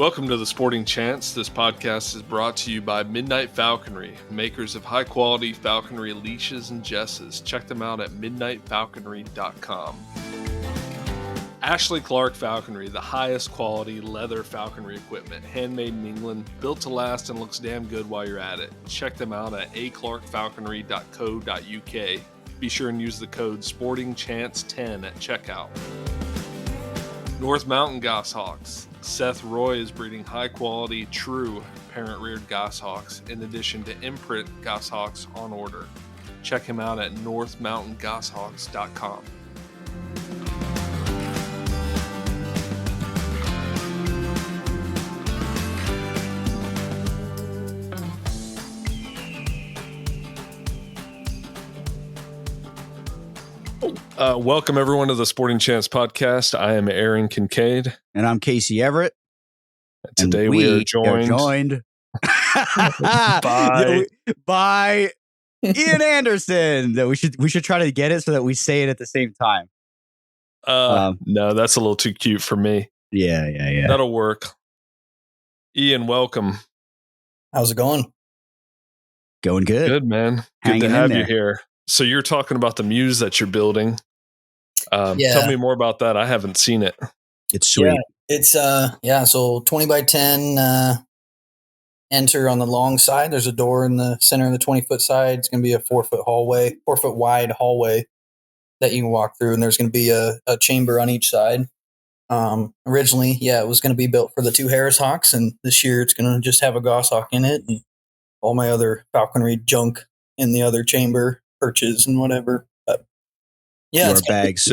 Welcome to the Sporting Chance. This podcast is brought to you by Midnight Falconry, makers of high-quality falconry leashes and jesses. Check them out at midnightfalconry.com. Ashley Clark Falconry, the highest quality leather falconry equipment, handmade in England, built to last and looks damn good while you're at it. Check them out at aclarkfalconry.co.uk. Be sure and use the code SportingChance10 at checkout. North Mountain Goshawks. Seth Roy is breeding high-quality, true parent-reared goshawks in addition to imprinted goshawks on order. Check him out at northmountaingoshawks.com. Welcome everyone to the Sporting Chance podcast. I am Aaron Kincaid. And I'm Casey Everett. Today we are joined by Ian Anderson. That we should try to get it so that we say it at the same time. No, that's a little too cute for me. Yeah. That'll work. Ian, welcome. How's it going? Going good. Good, man. Good to have you here. So you're talking about the muse that you're building. Tell me more about that. I haven't seen it. It's sweet. Yeah, it's so 20 by 10 enter on the long side. There's a door in the center of the 20-foot side. It's going to be a 4-foot hallway, 4-foot wide hallway that you can walk through, and there's going to be a chamber on each side. Originally, it was going to be built for the 2 Harris hawks, and this year it's going to just have a goshawk in it and all my other falconry junk in the other chamber, perches and whatever. But it's bags.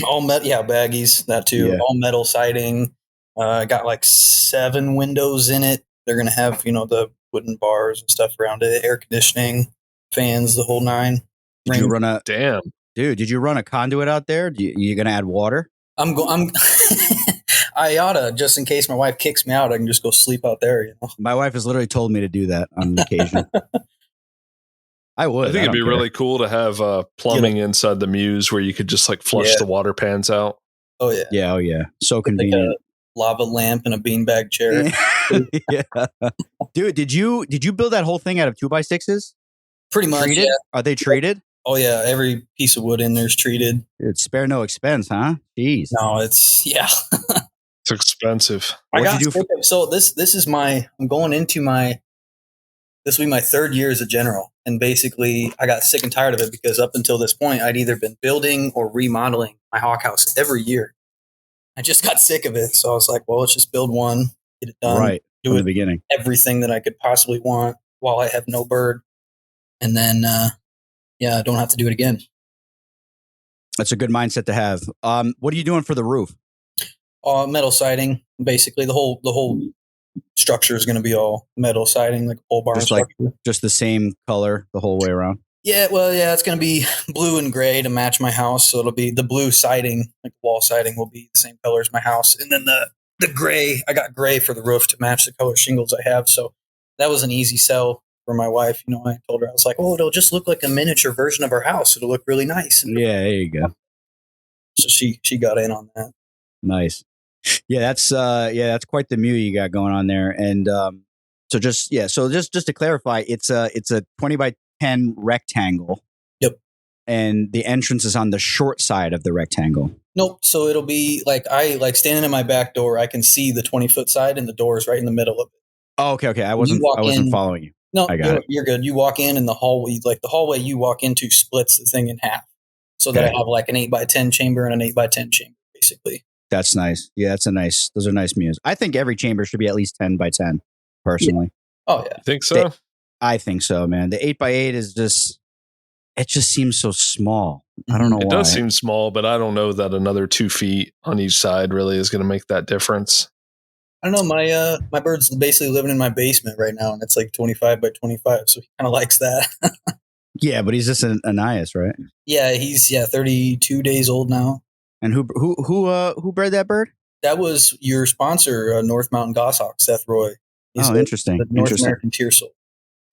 All baggies, that too. Yeah. All metal siding. Got like 7 windows in it. They're going to have, the wooden bars and stuff around it, air conditioning, fans, the whole 9. Did you run Did you run a conduit out there? You going to add water? I oughta, just in case my wife kicks me out, I can just go sleep out there, My wife has literally told me to do that on occasion. I would. I think it'd be really cool to have plumbing inside the muse where you could just like flush the water pans out. Oh, yeah. Oh, yeah. So convenient. Like a lava lamp and a beanbag chair. Yeah. Dude, did you build that whole thing out of 2x6s? Pretty much, treated? Yeah. Are they treated? Oh, yeah. Every piece of wood in there is treated. It's spare no expense, huh? Jeez. No, it's. It's expensive. So this is I'm going into this will be my 3rd year as a general. And basically, I got sick and tired of it because up until this point, I'd either been building or remodeling my hawk house every year. I just got sick of it. So I was like, well, let's just build one, get it done. Right. Do from it, the beginning. everything that I could possibly want while I have no bird. And then, I don't have to do it again. That's a good mindset to have. What are you doing for the roof? Metal siding. Basically, the whole structure is going to be all metal siding, like a pole barn structure. Just the same color the whole way around? Yeah, it's going to be blue and gray to match my house. So it'll be the blue siding, like wall siding will be the same color as my house. And then the gray, I got gray for the roof to match the color shingles I have. So that was an easy sell for my wife. I told her, I was like, oh, it'll just look like a miniature version of our house. It'll look really nice. Yeah, there you go. So she got in on that. Nice. Yeah, that's quite the mew you got going on there. And so just to clarify, it's a 20 by 10 rectangle. Yep. And the entrance is on the short side of the rectangle. Nope. So it'll be like standing at my back door, I can see the 20-foot side and the door is right in the middle of it. Oh, okay. I wasn't following you. No, I got it. You're good. You walk in and the hallway you walk into splits the thing in half. So that I have like an 8 by 10 chamber and an 8 by 10 chamber, basically. That's nice. Yeah, those are nice mews. I think every chamber should be at least 10 by 10, personally. Yeah. Oh, yeah. Think so? I think so, man. The 8 by 8 is just seems so small. I don't know why. It does seem small, but I don't know that another 2 feet on each side really is going to make that difference. I don't know. My bird's basically living in my basement right now, and it's like 25 by 25, so he kind of likes that. Yeah, but he's just an Anais, right? Yeah, he's 32 days old now. And who bred that bird? That was your sponsor, North Mountain Goshawk, Seth Roy. He's interesting. The North American Tiercel.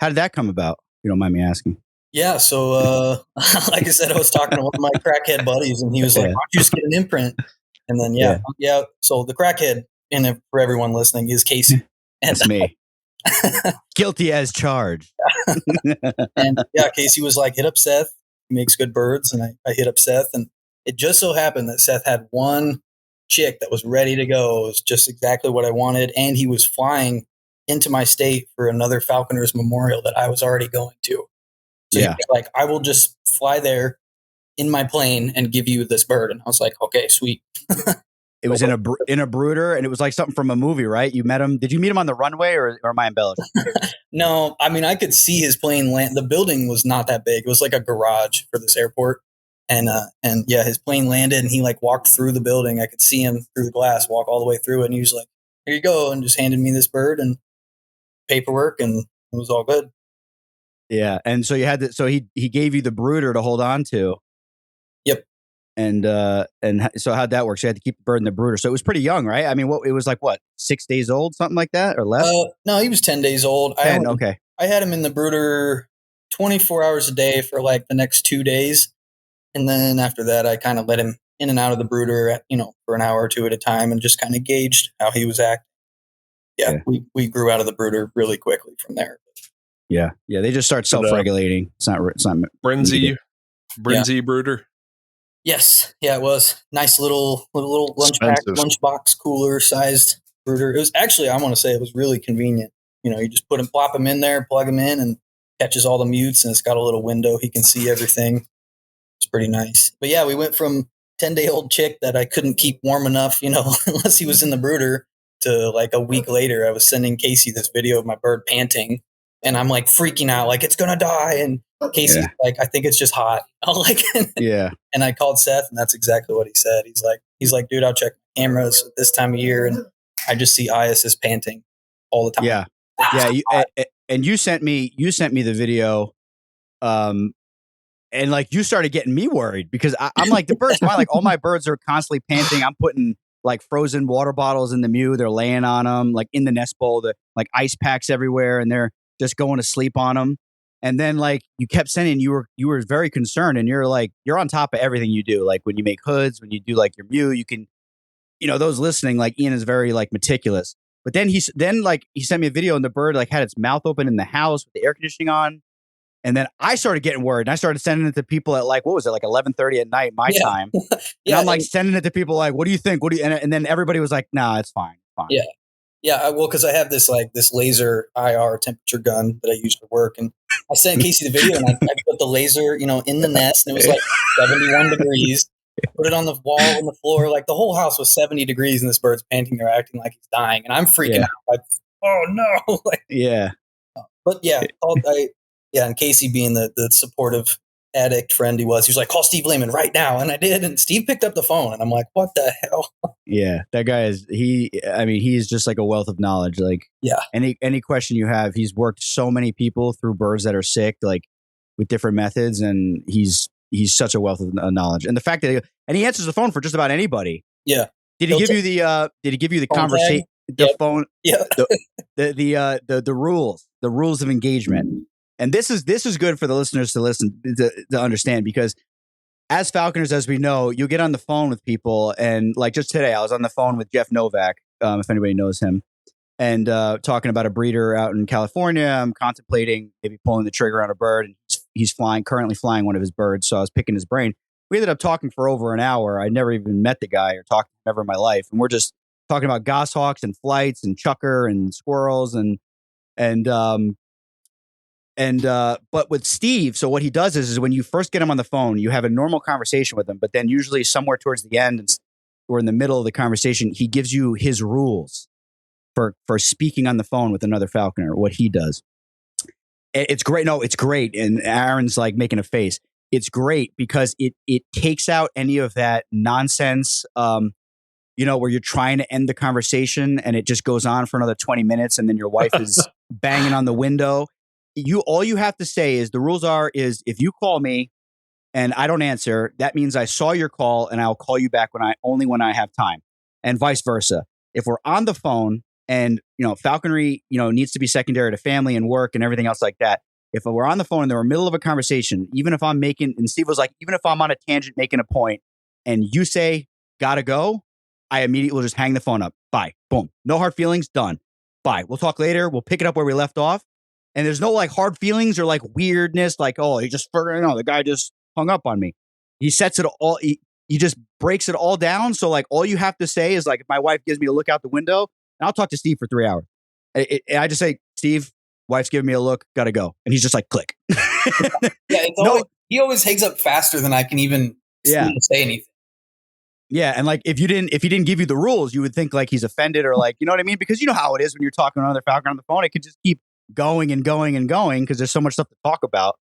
How did that come about? You don't mind me asking. Yeah, so like I said, I was talking to one of my crackhead buddies, and he was like, "Why don't you just get an imprint?" And then so the crackhead and for everyone listening, is Casey. And, That's me. Guilty as charged. and yeah, Casey was like, hit up Seth. He makes good birds. And I hit up Seth. And it just so happened that Seth had one chick that was ready to go. It was just exactly what I wanted. And he was flying into my state for another Falconers Memorial that I was already going to. So he was like, I will just fly there in my plane and give you this bird. And I was like, okay, sweet. It was in a brooder, and it was like something from a movie, right? You met him. Did you meet him on the runway, or am I embellishing? No, I mean, I could see his plane land. The building was not that big. It was like a garage for this airport. And yeah, his plane landed, and he like walked through the building. I could see him through the glass, walk all the way through it. And he was like, here you go. And just handed me this bird and paperwork, and it was all good. Yeah. And so you had to, so he gave you the brooder to hold on to. Yep. And so how'd that work? So you had to keep the bird in the brooder. So it was pretty young, right? I mean, it was like 6 days old, something like that, or less? No, he was 10 days old. 10, okay. I had him in the brooder 24 hours a day for like the next 2 days. And then after that, I kind of let him in and out of the brooder, for an hour or two at a time, and just kind of gauged how he was acting. Yeah, we grew out of the brooder really quickly from there. Yeah. They just start self-regulating. It's not Brinzy brooder. Yes, yeah, it was nice little lunchbox cooler sized brooder. It was actually, I want to say, it was really convenient. You just plop him in there, plug him in, and catches all the mutes, and it's got a little window. He can see everything. It's pretty nice. But yeah, we went from 10-day-old chick that I couldn't keep warm enough, unless he was in the brooder, to like a week later, I was sending Casey this video of my bird panting, and I'm like freaking out, like it's gonna die. And Casey's like, I think it's just hot. I'm like, yeah. And I called Seth, and that's exactly what he said. He's like, dude, I'll check cameras at this time of year, and I just see Isis panting all the time. Yeah, yeah. And you sent me the video, and like you started getting me worried because I'm like, the bird's fine. Like all my birds are constantly panting. I'm putting like frozen water bottles in the mew. They're laying on them, like in the nest bowl. The like ice packs everywhere, and they're just going to sleep on them. And then like you kept sending, you were very concerned, and you're on top of everything you do. Like when you make hoods, when you do like your mew, you can, those listening, like Ian is very like meticulous. But then he sent me a video, and the bird like had its mouth open in the house with the air conditioning on. And then I started getting worried, and I started sending it to people at like, what was it, like 11:30 at night, my time. And I'm like sending it to people like, what do you think? And then everybody was like, nah, it's fine. Yeah. Yeah. Well, because I have this laser IR temperature gun that I use for work. And I sent Casey the video, and I put the laser, in the nest, and it was like 71 degrees. Put it on the wall, on the floor. Like the whole house was 70 degrees, and this bird's panting or acting like he's dying. And I'm freaking out. Like, oh no. But yeah, and Casey being the supportive addict friend he was like, call Steve Lehman right now. And I did. And Steve picked up the phone, and I'm like, what the hell? Yeah. That guy he's just like a wealth of knowledge. Like, yeah. Any question you have, he's worked so many people through birds that are sick, like with different methods. And he's such a wealth of knowledge. And the fact that he answers the phone for just about anybody. Yeah. Did he give you the conversation, the phone? Yeah. The rules of engagement. And this is good for the listeners to listen to understand, because as falconers, as we know, you get on the phone with people, and like just today, I was on the phone with Jeff Novak, if anybody knows him, and talking about a breeder out in California. I'm contemplating maybe pulling the trigger on a bird, and he's currently flying one of his birds. So I was picking his brain. We ended up talking for over an hour. I never even met the guy or talked to him ever in my life, and we're just talking about goshawks and flights and chucker and squirrels but with Steve, so what he does is when you first get him on the phone, you have a normal conversation with him, but then usually somewhere towards the end or in the middle of the conversation, he gives you his rules for speaking on the phone with another falconer, what he does. It's great. No, it's great. And Aaron's like making a face. It's great because it takes out any of that nonsense, where you're trying to end the conversation and it just goes on for another 20 minutes and then your wife is banging on the window. All you have to say is the rules is if you call me and I don't answer, that means I saw your call and I'll call you back only when I have time, and vice versa. If we're on the phone and, falconry, needs to be secondary to family and work and everything else like that. If we're on the phone and they're in the middle of a conversation, even if and Steve was like, even if I'm on a tangent making a point and you say, gotta go, I immediately will just hang the phone up. Bye. Boom. No hard feelings. Done. Bye. We'll talk later. We'll pick it up where we left off. And there's no like hard feelings or like weirdness. Like, oh, the guy just hung up on me. He sets it all. He just breaks it all down. So like all you have to say is like, if my wife gives me a look out the window, and I'll talk to Steve for 3 hours. I just say, Steve, wife's giving me a look, gotta go. And he's just like, click. He always hangs up faster than I can even say anything. Yeah, and like if he didn't give you the rules, you would think like he's offended or like, you know what I mean? Because you know how it is when you're talking to another falconer on the phone, it could just keep going and going and going because there's so much stuff to talk about.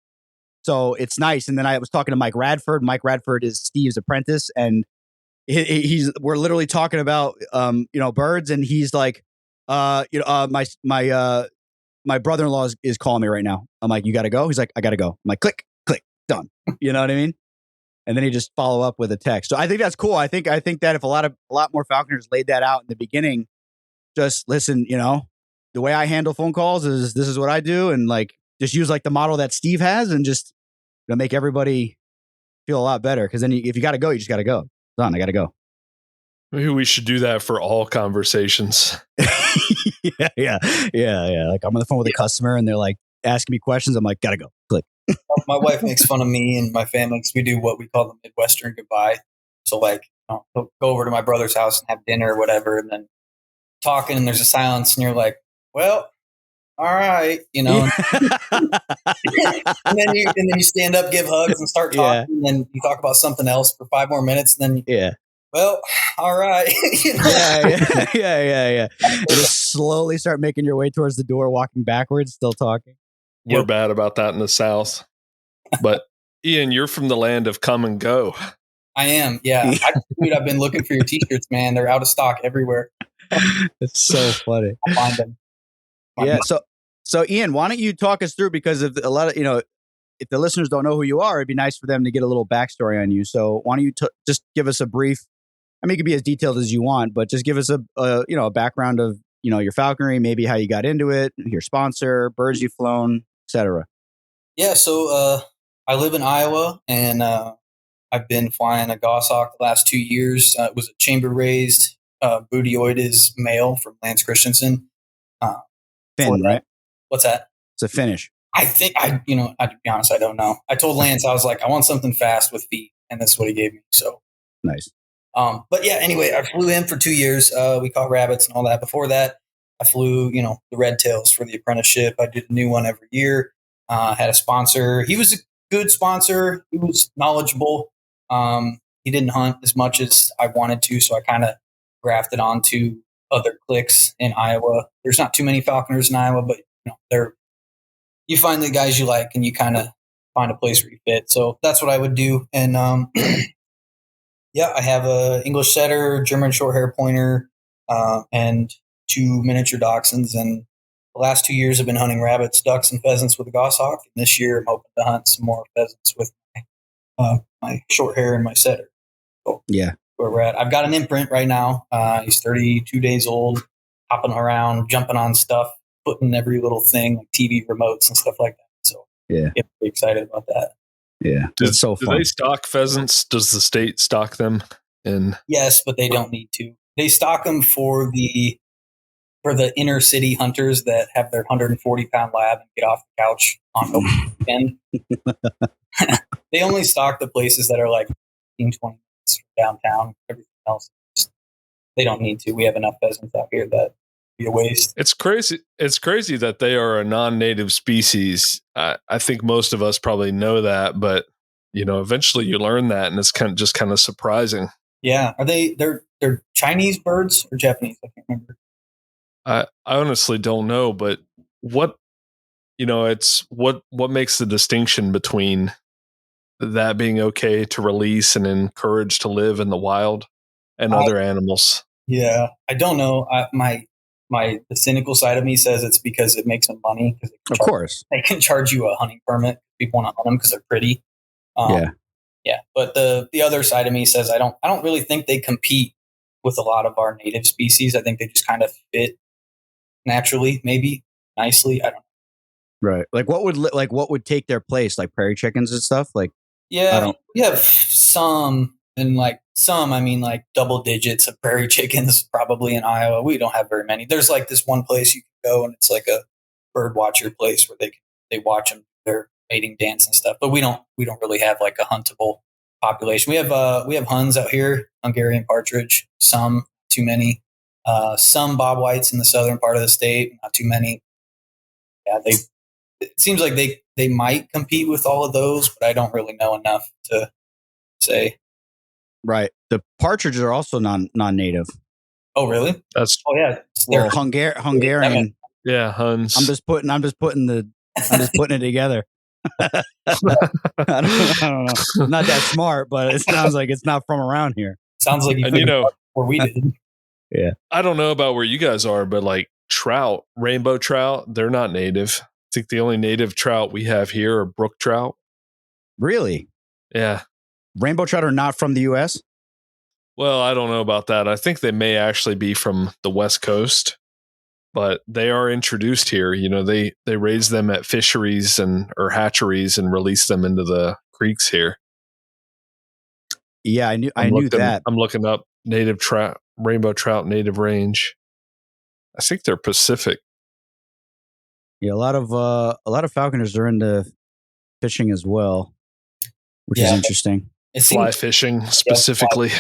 So it's nice. And then I was talking to Mike Radford. Mike Radford is Steve's apprentice, and we're literally talking about birds, and he's like, my brother-in-law is calling me right now. I'm like, you got to go? He's like, I got to go. I'm like, click, done. You know what I mean? And then he just follow up with a text. So I think that's cool. I think that if a lot more falconers laid that out in the beginning, just listen, the way I handle phone calls is this is what I do. And like, just use like the model that Steve has and just make everybody feel a lot better. Cause then if you got to go, you just got to go. Done. I got to go. Maybe we should do that for all conversations. Yeah. Like I'm on the phone with a customer and they're like asking me questions. I'm like, gotta go. Click. My wife makes fun of me and my family because we do what we call the Midwestern goodbye. So like, go over to my brother's house and have dinner or whatever, and then talking and there's a silence and you're like, well, all right, and then you stand up, give hugs and start talking, and then you talk about something else for 5 more minutes, and then well, all right. Yeah. You just slowly start making your way towards the door, walking backwards, still talking. We're bad about that in the South. But Ian, you're from the land of come and go. I am, yeah. I've been looking for your t-shirts, man. They're out of stock everywhere. It's so funny. I'll find them. So Ian, why don't you talk us through, because of a lot of, if the listeners don't know who you are, it'd be nice for them to get a little backstory on you. So why don't you just give us a brief, I mean, it could be as detailed as you want, but just give us a background of, your falconry, maybe how you got into it, your sponsor, birds you've flown, etc. Yeah. So, I live in Iowa, and, I've been flying a goshawk the last 2 years. It was a chamber raised, Bootyoides male from Lance Christensen. Finn, right? What's that? It's a Finnish. I think to be honest, I don't know. I told Lance, I was like, I want something fast with feet, and that's what he gave me. So nice. But yeah, anyway, I flew him for 2 years. We caught rabbits and all that. Before that, I flew, the red tails for the apprenticeship. I did a new one every year. Had a sponsor. He was a good sponsor. He was knowledgeable. He didn't hunt as much as I wanted to, so I kind of grafted onto other cliques in Iowa. There's not too many falconers in Iowa, but you find the guys you like, and you kind of find a place where you fit. So that's what I would do. And yeah, I have a English setter, German short hair pointer, and 2 miniature dachshunds. And the last 2 years I've been hunting rabbits, ducks, and pheasants with a goshawk. And this year I'm hoping to hunt some more pheasants with my short hair and my setter. So yeah, where we're at. I've got an imprint right now. He's 32 days old, hopping around, jumping on stuff, putting every little thing, like TV remotes and stuff like that. So yeah, get pretty excited about that. Yeah, it's so fun. Do they stock pheasants? Does the state stock them? Yes, but they don't need to. They stock them for the inner city hunters that have their 140-pound lab and get off the couch on the weekend. They only stock the places that are like 15, 20 minutes from downtown. Everything else, they don't need to. We have enough pheasants out here that be a waste. It's crazy. It's crazy that they are a non-native species. I think most of us probably know that, but eventually you learn that, and it's kind of surprising. Yeah, they're Chinese birds or Japanese? I can't remember. I honestly don't know, but it's what makes the distinction between that being okay to release and encourage to live in the wild and other animals. Yeah, I don't know. The cynical side of me says it's because it makes them money. Of course, they can charge you a hunting permit. People want to hunt them because they're pretty. Yeah. But the other side of me says I don't really think they compete with a lot of our native species. I think they just kind of fit naturally, maybe nicely. I don't know. Right. Like what would take their place? Like prairie chickens and stuff. Like yeah, we have some, and like some, I mean, like double digits of prairie chickens probably in Iowa. We don't have very many. There's like this one place you can go and it's like a bird watcher place where they watch them, their mating dance and stuff. But we don't really have like a huntable population. We have Huns out here, Hungarian partridge, some, too many. Some bob whites in the southern part of the state, not too many. Yeah, it seems like they might compete with all of those, but I don't really know enough to say. Right. The partridges are also non-native. Oh, really? Oh yeah. Well, Hungarian. Yeah, Huns. I'm just putting it together. I don't know. I'm not that smart, but it sounds like it's not from around here. Sounds like where we did. Yeah. I don't know about where you guys are, but like trout, rainbow trout, they're not native. I think the only native trout we have here are brook trout. Really? Yeah. Rainbow trout are not from the U.S.? Well, I don't know about that. I think they may actually be from the West Coast, but they are introduced here. You know, they raise them at fisheries or hatcheries and release them into the creeks here. Yeah, I knew that. I'm looking up native trout, rainbow trout native range. I think they're Pacific. Yeah, a lot of falconers are into fishing as well, which is interesting. Fly fishing specifically.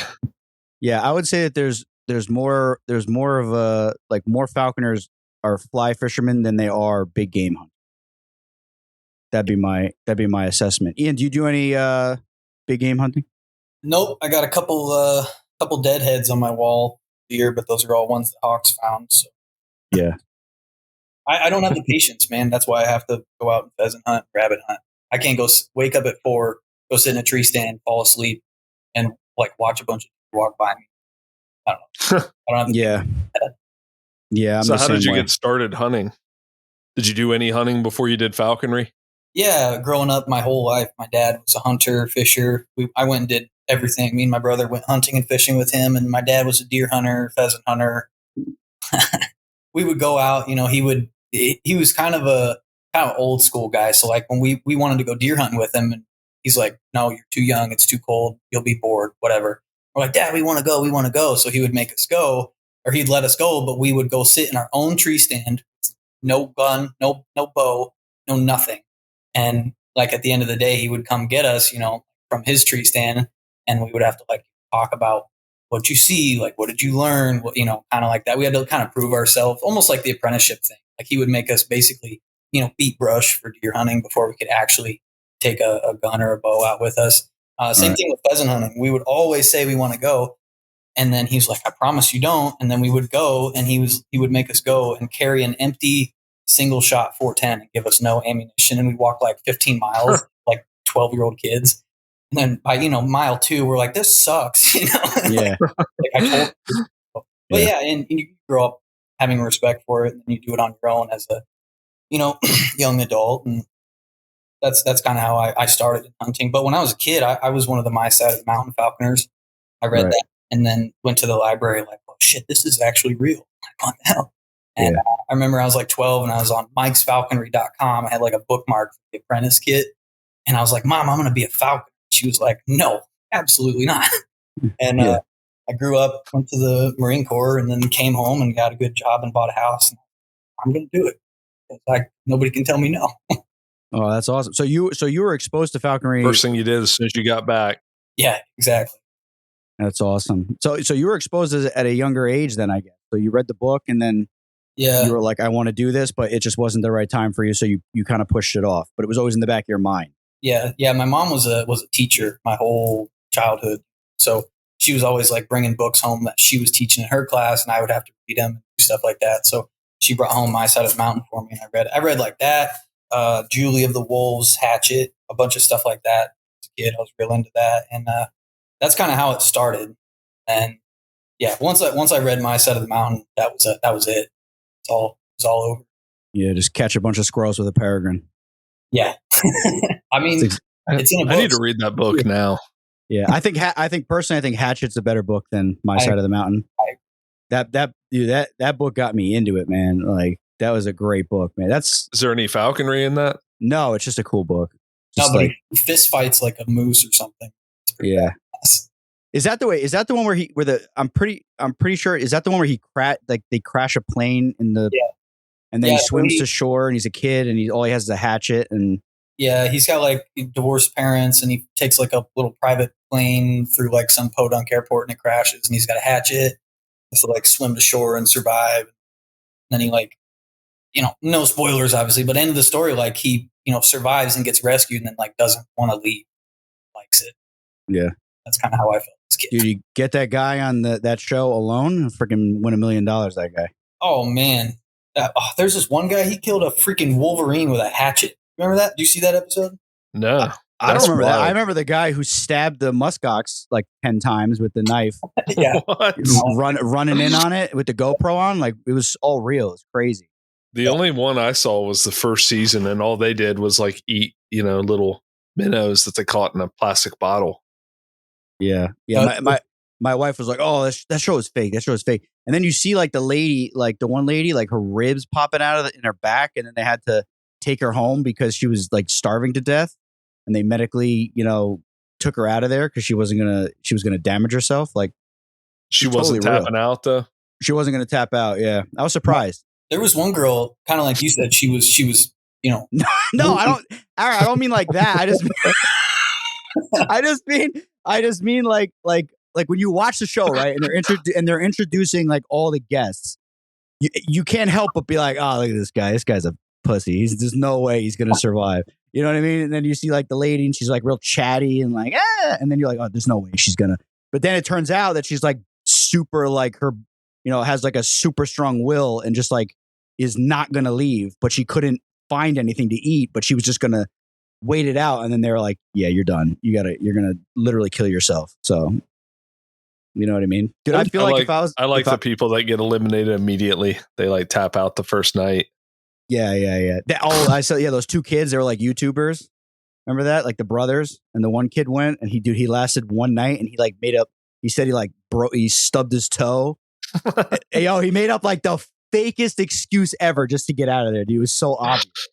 Yeah, I would say that there's more of a like more falconers are fly fishermen than they are big game hunters. That'd be my assessment. Ian, do you do any big game hunting? Nope, I got a couple deadheads on my wall here, but those are all ones that hawks found. So yeah, I don't have the patience, man. That's why I have to go out and pheasant hunt, rabbit hunt. I can't go wake up at 4, go sit in a tree stand, fall asleep, and like watch a bunch of people walk by me. I don't know. I don't have yeah. So how did you get started hunting? Did you do any hunting before you did falconry? Yeah, growing up my whole life, my dad was a hunter, fisher. I went and did everything. Me and my brother went hunting and fishing with him, and my dad was a deer hunter, pheasant hunter. We would go out, you know, he was kind of old school guy. So like when we wanted to go deer hunting with him, and he's like, "No, you're too young. It's too cold. You'll be bored, whatever." We're like, "Dad, we want to go. So he would make us go, or he'd let us go, but we would go sit in our own tree stand, no gun, no bow, no nothing. And like at the end of the day, he would come get us, you know, from his tree stand, and we would have to like talk about what you see, like what did you learn, what, you know, kind of like that. We had to kind of prove ourselves, almost like the apprenticeship thing. Like he would make us basically, you know, beat brush for deer hunting before we could actually take a gun or a bow out with us. Same thing with pheasant hunting. We would always say we want to go, and then he's like, "I promise you don't." And then we would go, and he would make us go and carry an empty single shot 410 and give us no ammunition, and we'd walk like 15 miles, like 12-year-old kids. And then by, you know, mile 2, we're like, "This sucks," you know. Yeah. Like I told you. But yeah, and you grow up having respect for it, and you do it on your own as a, you know, young adult, and that's kind of how I started in hunting. But when I was a kid, I was one of the my side of the mountain falconers. I read that and then went to the library like, "Oh shit, this is actually real." Like, what the hell? And I remember I was like 12 and I was on mikesfalconry.com. I had like a bookmark for the apprentice kit. And I was like, "Mom, I'm going to be a falconer." She was like, "No, absolutely not." And I grew up, went to the Marine Corps, and then came home and got a good job and bought a house. And I'm going to do it. It's like nobody can tell me no. Oh, that's awesome. So you were exposed to falconry. First thing you did as soon as you got back. Yeah, exactly. That's awesome. So you were exposed at a younger age then, I guess. So you read the book and then you were like, "I want to do this," but it just wasn't the right time for you. So you kind of pushed it off, but it was always in the back of your mind. Yeah. Yeah. My mom was a teacher my whole childhood. So she was always like bringing books home that she was teaching in her class, and I would have to read them and do stuff like that. So she brought home My Side of the Mountain for me, and I read like that. Julie of the Wolves, Hatchet, a bunch of stuff like that. As a kid, I was real into that, and that's kind of how it started. And yeah, once I read My Side of the Mountain, that was it. It was all over. Yeah, just catch a bunch of squirrels with a peregrine. Yeah, I mean, it's in a book. I need to read that book now. Yeah, I think personally, Hatchet's a better book than My Side of the Mountain. That book got me into it, man. Like that was a great book, man. Is there any falconry in that? No, it's just a cool book. No, but he fist fights like a moose or something. Yeah. Is that the way? Is that the one I'm pretty sure. Is that the one where they crash a plane in the, Yeah. and then he swims to shore and he's a kid and all he has is a hatchet and. Yeah, he's got like divorced parents and he takes like a little private plane through like some podunk airport and it crashes and he's got a hatchet. So like swim to shore and survive. And then he like, no spoilers obviously, but end of the story, like he, survives and gets rescued and then like doesn't want to leave, likes it. Yeah. That's kind of how I felt as a kid. Dude, you get that guy on that show alone, freaking win $1 million, that guy. Oh man. There's this one guy, he killed a freaking Wolverine with a hatchet. Remember that? Do you see that episode? No. I don't remember that. I remember the guy who stabbed the muskox like 10 times with the knife. Yeah. Running in on it with the GoPro on. Like, it was all real. It's crazy. The only one I saw was the first season, and all they did was like eat, little minnows that they caught in a plastic bottle. Yeah. Yeah. My wife was like, oh, that show is fake. That show is fake. And then you see like the lady, like the one lady, like her ribs popping out in her back. And then they had to take her home because she was like starving to death. And they medically, took her out of there because she was going to damage herself. Like, she wasn't totally tapping out though. She wasn't going to tap out. Yeah. I was surprised. There was one girl, kind of like you said, she was, No, I don't mean like that. I just mean like when you watch the show, right? And they're introducing like all the guests. You can't help but be like, oh, look at this guy. This guy's a pussy. There's no way he's going to survive. You know what I mean? And then you see like the lady and she's like real chatty and like, and then you're like, oh, there's no way she's going to. But then it turns out that she's like super like her, has like a super strong will and just like is not going to leave, but she couldn't find anything to eat, but she was just going to wait it out. And then they were like, yeah, you're done. You're going to literally kill yourself. So, you know what I mean? Dude, I feel like if I was, the people that get eliminated immediately. They like tap out the first night. Yeah. I saw, those two kids, they were like YouTubers. Remember that? Like the brothers, and the one kid went and he lasted one night and he like he said he like he stubbed his toe. He made up like the fakest excuse ever just to get out of there. Dude, it was so obvious.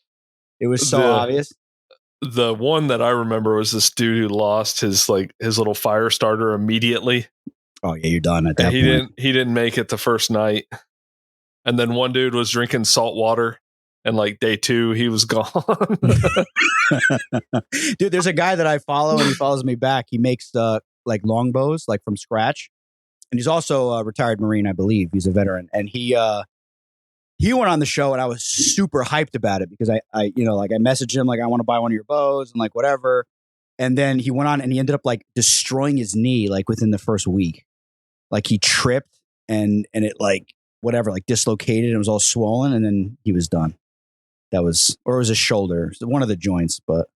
It was so obvious. The one that I remember was this dude who lost his little fire starter immediately. Oh yeah, you're done at that point. He didn't make it the first night. And then one dude was drinking salt water. And like day 2, he was gone. Dude, there's a guy that I follow and he follows me back. He makes like longbows, like from scratch. And he's also a retired Marine, I believe. He's a veteran. And he went on the show and I was super hyped about it because I messaged him like, I want to buy one of your bows and like whatever. And then he went on and he ended up like destroying his knee like within the first week. Like he tripped and it like whatever, like dislocated and it was all swollen and then he was done. Or it was his shoulder, one of the joints. But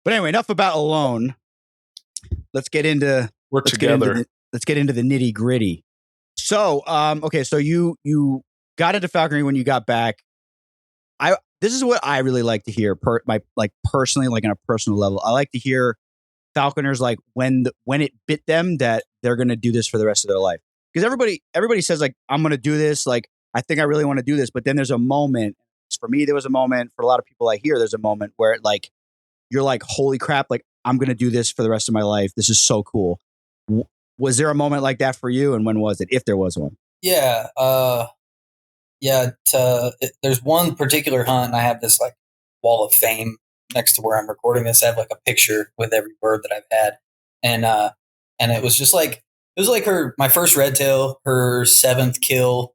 anyway, enough about Alone. Let's get into let's get into the nitty gritty. So, okay, so you got into falconry when you got back. This is what I really like to hear. Personally, like on a personal level, I like to hear falconers like when it bit them that they're going to do this for the rest of their life. Because everybody says like I'm going to do this. Like I think I really want to do this, but then there's a moment. For me, there was a moment. For a lot of people I hear, there's a moment where like you're like, holy crap! Like I'm going to do this for the rest of my life. This is so cool. Was there a moment like that for you, and when was it, if there was one? Yeah, there's one particular hunt, and I have this like wall of fame next to where I'm recording this. I have like a picture with every bird that I've had, and it was just like my first red tail, her 7th kill.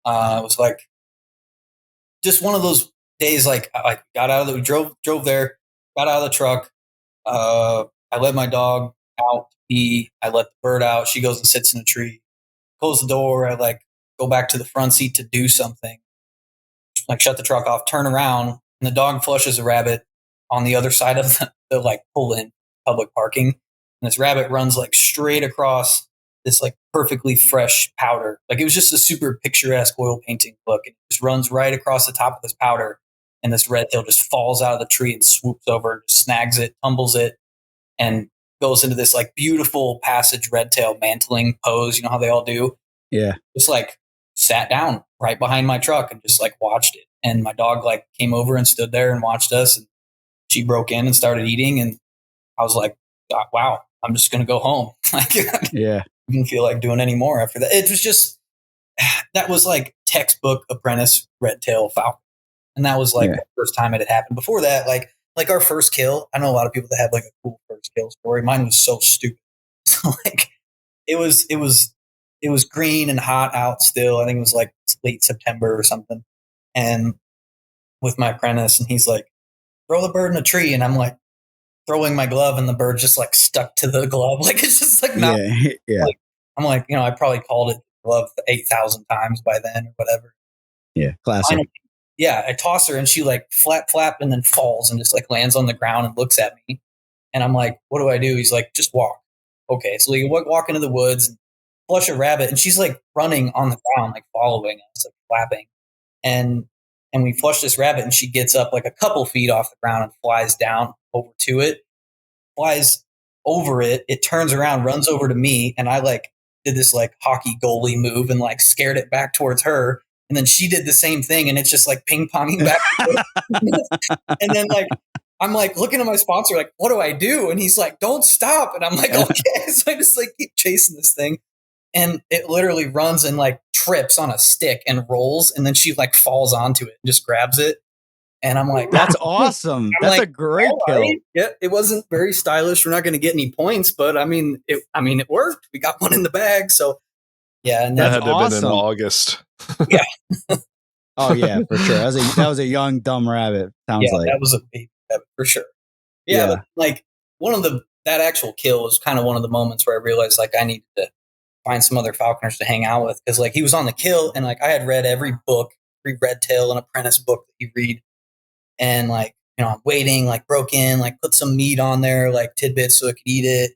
It was like just one of those days. Like I got out of we drove there, got out of the truck. I let my dog out. I let the bird out. She goes and sits in a tree. Close the door. I like go back to the front seat to do something. Like shut the truck off, turn around, and the dog flushes a rabbit on the other side of the like pull in public parking. And this rabbit runs like straight across this like perfectly fresh powder. Like it was just a super picturesque oil painting look. It just runs right across the top of this powder. And this red tail just falls out of the tree and swoops over, just snags it, tumbles it, and goes into this like beautiful passage red tail mantling pose. You know how they all do? Yeah. Just like sat down right behind my truck and just like watched it. And my dog like came over and stood there and watched us. And she broke in and started eating. And I was like, wow, I'm just going to go home. Like, Yeah. I didn't feel like doing any more after that. It was just, that was like textbook apprentice red tail falcon. And that was like the first time it had happened. Before that, like our first kill, I know a lot of people that have like a cool first kill story. Mine was so stupid. So like it was green and hot out still. I think it was like late September or something. And with my apprentice, and he's like, throw the bird in a tree. And I'm like throwing my glove and the bird just like stuck to the glove. Like it's just like not like, I'm like, I probably called it glove 8,000 times by then or whatever. Yeah. Classic. I toss her and she like flap and then falls and just like lands on the ground and looks at me. And I'm like, what do I do? He's like, just walk. Okay. So we walk into the woods and flush a rabbit, and she's like running on the ground, like following us, like flapping. And we flush this rabbit, and she gets up like a couple feet off the ground and flies down over to it, flies over it. It turns around, runs over to me. And I like did this like hockey goalie move and like scared it back towards her. And then she did the same thing, and it's just like ping ponging back. And then like, I'm like looking at my sponsor, like, what do I do? And he's like, don't stop. And I'm like, okay. So I just like keep chasing this thing. And it literally runs and like trips on a stick and rolls. And then she like falls onto it and just grabs it. And I'm like, that's awesome. That's like, a great kill. Right. Yeah, it wasn't very stylish. We're not going to get any points, but I mean, it worked. We got one in the bag. So yeah. And that had to have been in August. Yeah. Oh yeah, for sure. That was a young, dumb rabbit. Sounds like that was a baby rabbit for sure. Yeah. But like that actual kill was kind of one of the moments where I realized like I needed to find some other falconers to hang out with. Cause like he was on the kill, and like I had read every red tail and apprentice book that you read. And like, I'm waiting, like broke in, like put some meat on there, like tidbits so I could eat it.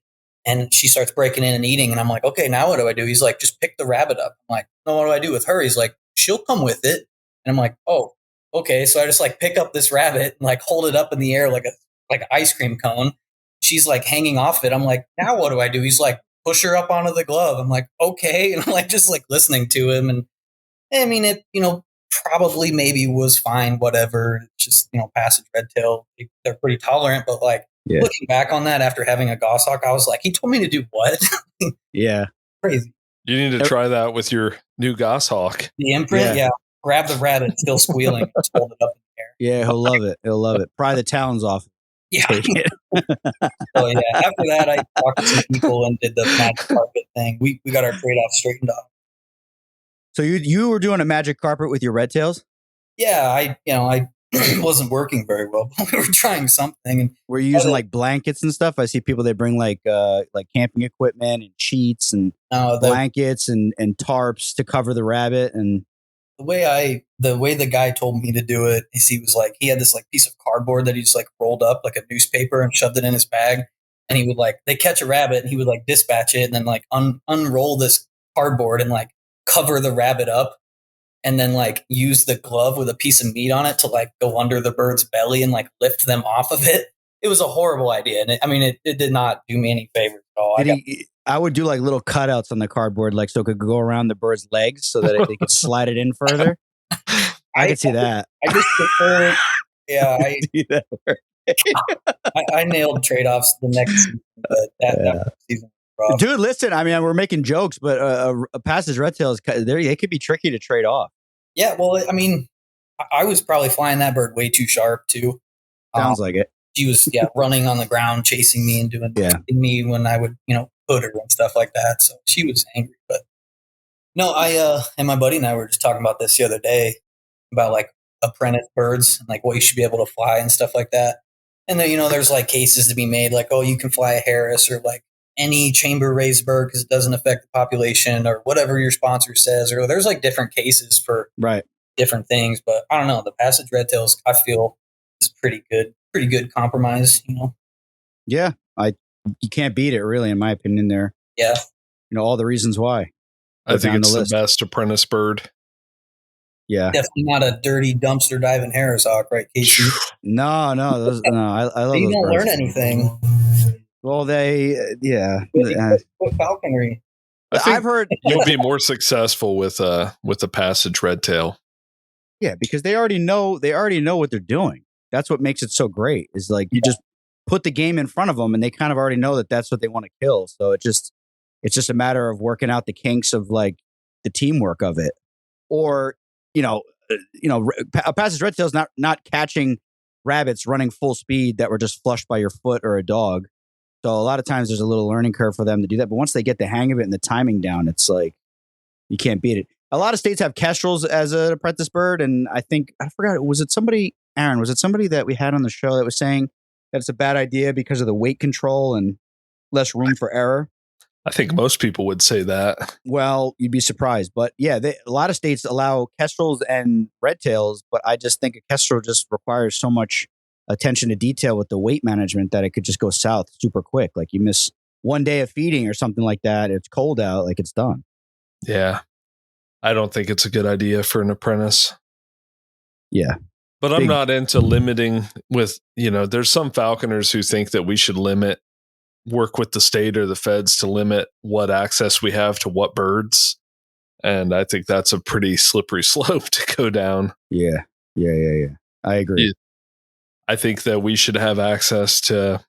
And she starts breaking in and eating. And I'm like, okay, now what do I do? He's like, just pick the rabbit up. I'm like, no, what do I do with her? He's like, she'll come with it. And I'm like, oh, okay. So I just like pick up this rabbit and like hold it up in the air like an ice cream cone. She's like hanging off it. I'm like, now what do I do? He's like, push her up onto the glove. I'm like, okay. And I'm like, just like listening to him. And I mean, it, probably maybe was fine, whatever. Just, passage red tail. They're pretty tolerant, but like looking back on that after having a goshawk, I was like, he told me to do what? Yeah. Crazy. You need to try that with your new goshawk. The imprint, yeah. Grab the rabbit, still squealing, just hold it up in the air. Yeah, he'll love it. He'll love it. Pry the talons off. Yeah. So yeah, after that, I talked to some people and did the magic carpet thing. We got our trade-off straightened out. So you were doing a magic carpet with your red tails? Yeah, I wasn't working very well, but we were trying something. And were you using like blankets and stuff? I see people they bring like camping equipment and sheets and blankets and tarps to cover the rabbit. And the way the guy told me to do it is he had this like piece of cardboard that he just like rolled up like a newspaper and shoved it in his bag. And he would like, they catch a rabbit and he would like dispatch it and then like unroll this cardboard and like cover the rabbit up, and then like use the glove with a piece of meat on it to like go under the bird's belly and like lift them off of it. It was a horrible idea. And it did not do me any favors at all. I would do like little cutouts on the cardboard, like so it could go around the bird's legs so that they could slide it in further. I could see that. I just prefer, I nailed trade-offs the next season, but that season. Dude, listen, we're making jokes, but a passage red tail they could be tricky to trade off. Yeah, well, I was probably flying that bird way too sharp too. Sounds like it. She was running on the ground, chasing me and doing me when I would put her and stuff like that. So she was angry. But no, I and my buddy and I were just talking about this the other day about like apprentice birds and like what you should be able to fly and stuff like that. And then there's like cases to be made like, oh, you can fly a Harris or like any chamber raised bird because it doesn't affect the population or whatever your sponsor says, or there's like different cases for different things. But I don't know, the passage red tails I feel is pretty good compromise, Yeah, you can't beat it really, in my opinion there. Yeah. All the reasons why. I think it's the best apprentice bird. Yeah. Definitely not a dirty dumpster diving Harris hawk, right, Casey? No, I love those. You don't learn anything. Well, What falconry? I've heard you'll be more successful with the passage red tail. Yeah, because they already know what they're doing. That's what makes it so great. Is like you just put the game in front of them, and they kind of already know that that's what they want to kill. So it's just a matter of working out the kinks of like the teamwork of it, or a passage red tail's not catching rabbits running full speed that were just flushed by your foot or a dog. So a lot of times there's a little learning curve for them to do that. But once they get the hang of it and the timing down, it's like you can't beat it. A lot of states have kestrels as an apprentice bird. And I forgot, was it somebody that we had on the show that was saying that it's a bad idea because of the weight control and less room for error? I think most people would say that. Well, you'd be surprised. But yeah, a lot of states allow kestrels and red tails, but I just think a kestrel just requires so much attention to detail with the weight management that it could just go south super quick. Like you miss one day of feeding or something like that. It's cold out, like it's done. Yeah. I don't think it's a good idea for an apprentice. Yeah. But I'm not into limiting with, there's some falconers who think that we should work with the state or the feds to limit what access we have to what birds. And I think that's a pretty slippery slope to go down. Yeah. I agree. Yeah. I think that we should have access to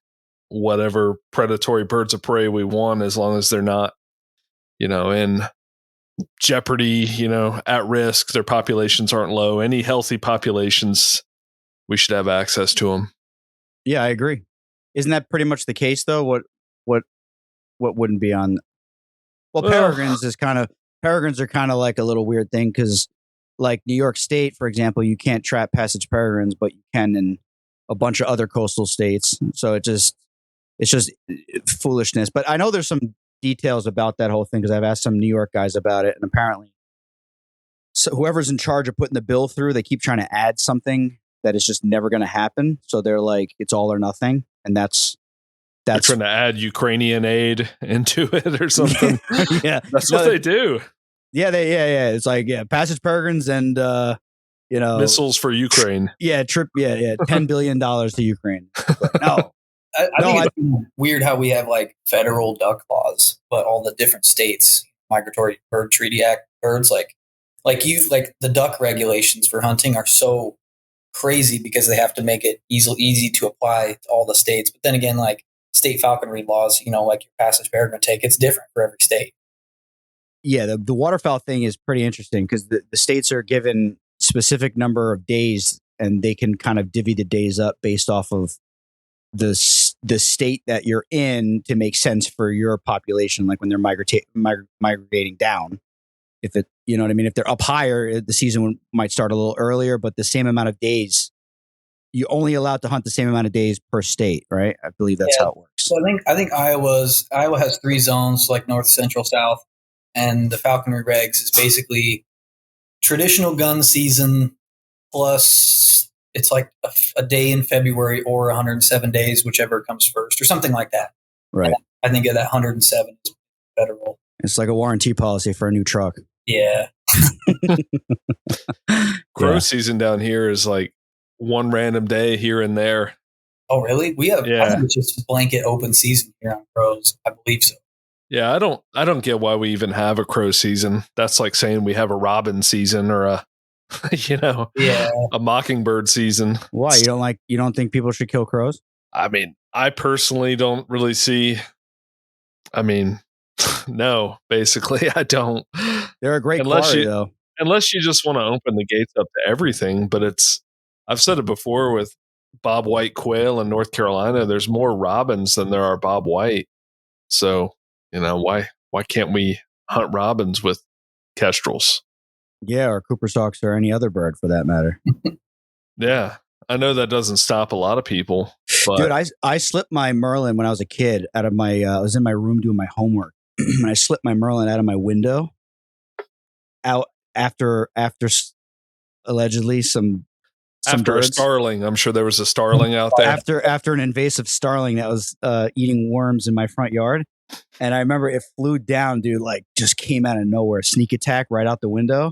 whatever predatory birds of prey we want, as long as they're not, in jeopardy, at risk. Their populations aren't low. Any healthy populations, we should have access to them. Yeah, I agree. Isn't that pretty much the case, though? What wouldn't be on? Well, peregrines are kind of like a little weird thing because, like New York State, for example, you can't trap passage peregrines, but you can in a bunch of other coastal states. So it's just foolishness. But I know there's some details about that whole thing because I've asked some New York guys about it, and apparently, so whoever's in charge of putting the bill through, they keep trying to add something that is just never going to happen. So they're like, it's all or nothing, and that's they're trying to add Ukrainian aid into it or something. Yeah, that's what they do. Yeah, It's like passage peregrines and missiles for Ukraine. Yeah, $10 billion to Ukraine. But no. I think it's weird how we have like federal duck laws, but all the different states migratory bird treaty act birds like the duck regulations for hunting are so crazy because they have to make it easy to apply to all the states. But then again, like state falconry laws, like your passage peregrine take, it's different for every state. Yeah, the waterfowl thing is pretty interesting because the states are given specific number of days and they can kind of divvy the days up based off of the state that you're in to make sense for your population. Like when they're migrating down, if it, you know what I mean? If they're up higher, the season might start a little earlier, but the same amount of days, you're only allowed to hunt the same amount of days per state, right? I believe that's how it works. So I think Iowa has 3 zones, like north, central, south, and the falconry regs is basically traditional gun season plus it's like a day in February or 107 days, whichever comes first, or something like that. Right. And I think that 107 is federal. It's like a warranty policy for a new truck. Yeah. Crow season down here is like one random day here and there. Oh, really? We have I think it's just blanket open season here on crows. I believe so. Yeah, I don't get why we even have a crow season. That's like saying we have a robin season or a a mockingbird season. Why? You don't think people should kill crows? I mean, I personally don't really see. I mean, no, basically, I don't. They're a great quarry, though. Unless you just want to open the gates up to everything. But I've said it before with Bob White quail in North Carolina, there's more robins than there are Bob White. So, why can't we hunt robins with kestrels? Yeah, or Cooper's hawks or any other bird for that matter. Yeah. I know that doesn't stop a lot of people. But dude, I slipped my Merlin when I was a kid out of my I was in my room doing my homework and I slipped my Merlin out of my window out after allegedly some after birds. A starling. I'm sure there was a starling out there. After an invasive starling that was eating worms in my front yard. And I remember it flew down, dude, like just came out of nowhere, sneak attack right out the window.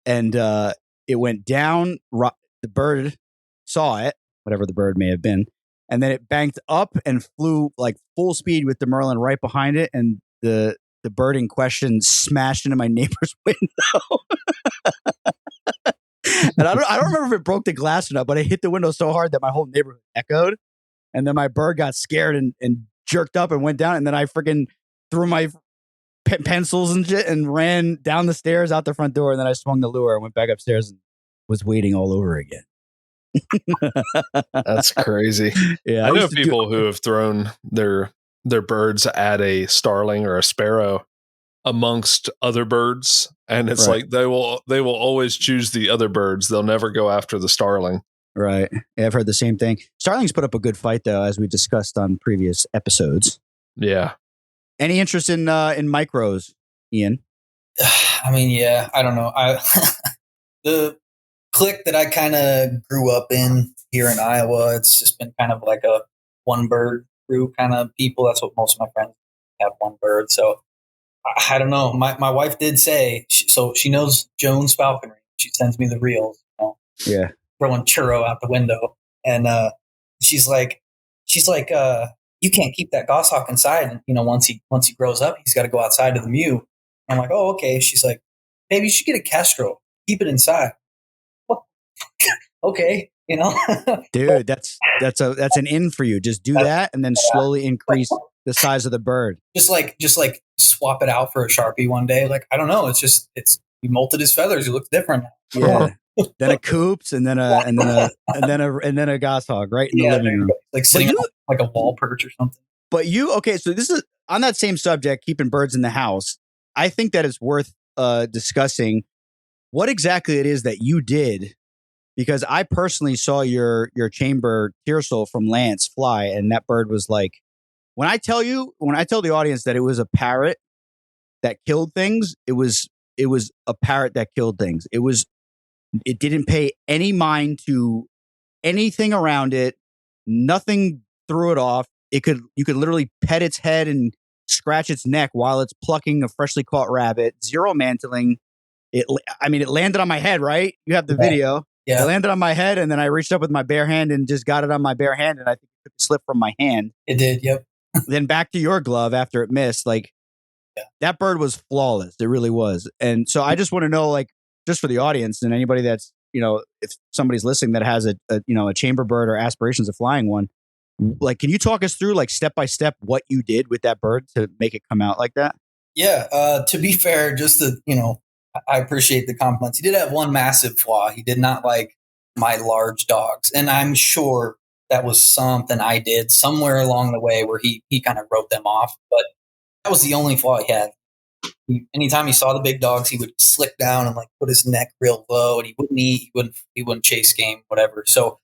And it went down. The bird saw it, whatever the bird may have been. And then it banked up and flew like full speed with the Merlin right behind it. And the bird in question smashed into my neighbor's window. And I don't remember if it broke the glass or not, but it hit the window so hard that my whole neighborhood echoed. And then my bird got scared and jerked up and went down. And then I freaking threw my pencils and shit and ran down the stairs out the front door. And then I swung the lure and went back upstairs and was waiting all over again. That's crazy. Yeah, I know people who have thrown their birds at a starling or a sparrow amongst other birds, and it's like they will always choose the other birds. They'll never go after the starling. Right. Yeah, I've heard the same thing. Starlings put up a good fight, though, as we discussed on previous episodes. Yeah. Any interest in micros, Ian? I mean, yeah, I don't know. The clique that I kind of grew up in here in Iowa, it's just been kind of like a one bird crew kind of people. That's what most of my friends have, one bird. So I don't know. My wife did say, so she knows Jones falconry. She sends me the reels. Yeah. Throwing churro out the window. And she's like, you can't keep that goshawk inside. Once he grows up, he's got to go outside to the mew. I'm like, oh, okay. She's like, baby, you should get a kestrel. Keep it inside. What? Okay, Dude, that's an in for you. Just do that and then slowly increase the size of the bird. Just like swap it out for a Sharpie one day. Like, I don't know. He molted his feathers. He looks different. Yeah. Then a coops and then a goshawk right in the living room. Like sitting on like a wall perch or something. But so this is on that same subject, keeping birds in the house. I think that it's worth discussing what exactly it is that you did, because I personally saw your chamber tiercel from Lance fly, and that bird was like, when I tell the audience that it was a parrot that killed things, it was a parrot that killed things. It didn't pay any mind to anything around it. Nothing threw it off. You could literally pet its head and scratch its neck while it's plucking a freshly caught rabbit. Zero mantling. It landed on my head, right? You have the video. Yeah. It landed on my head, and then I reached up with my bare hand and just got it on my bare hand, and I think it took a slip from my hand. It did, yep. Then back to your glove after it missed. That bird was flawless. It really was. And so I just want to know, just for the audience and anybody that's, if somebody's listening that has a chamber bird or aspirations of flying one, can you talk us through step by step what you did with that bird to make it come out like that? Yeah. To be fair, I appreciate the compliments. He did have one massive flaw. He did not like my large dogs. And I'm sure that was something I did somewhere along the way where he kind of wrote them off. But that was the only flaw he had. Anytime he saw the big dogs, he would slick down and put his neck real low, and he wouldn't eat, he wouldn't chase game, whatever. So,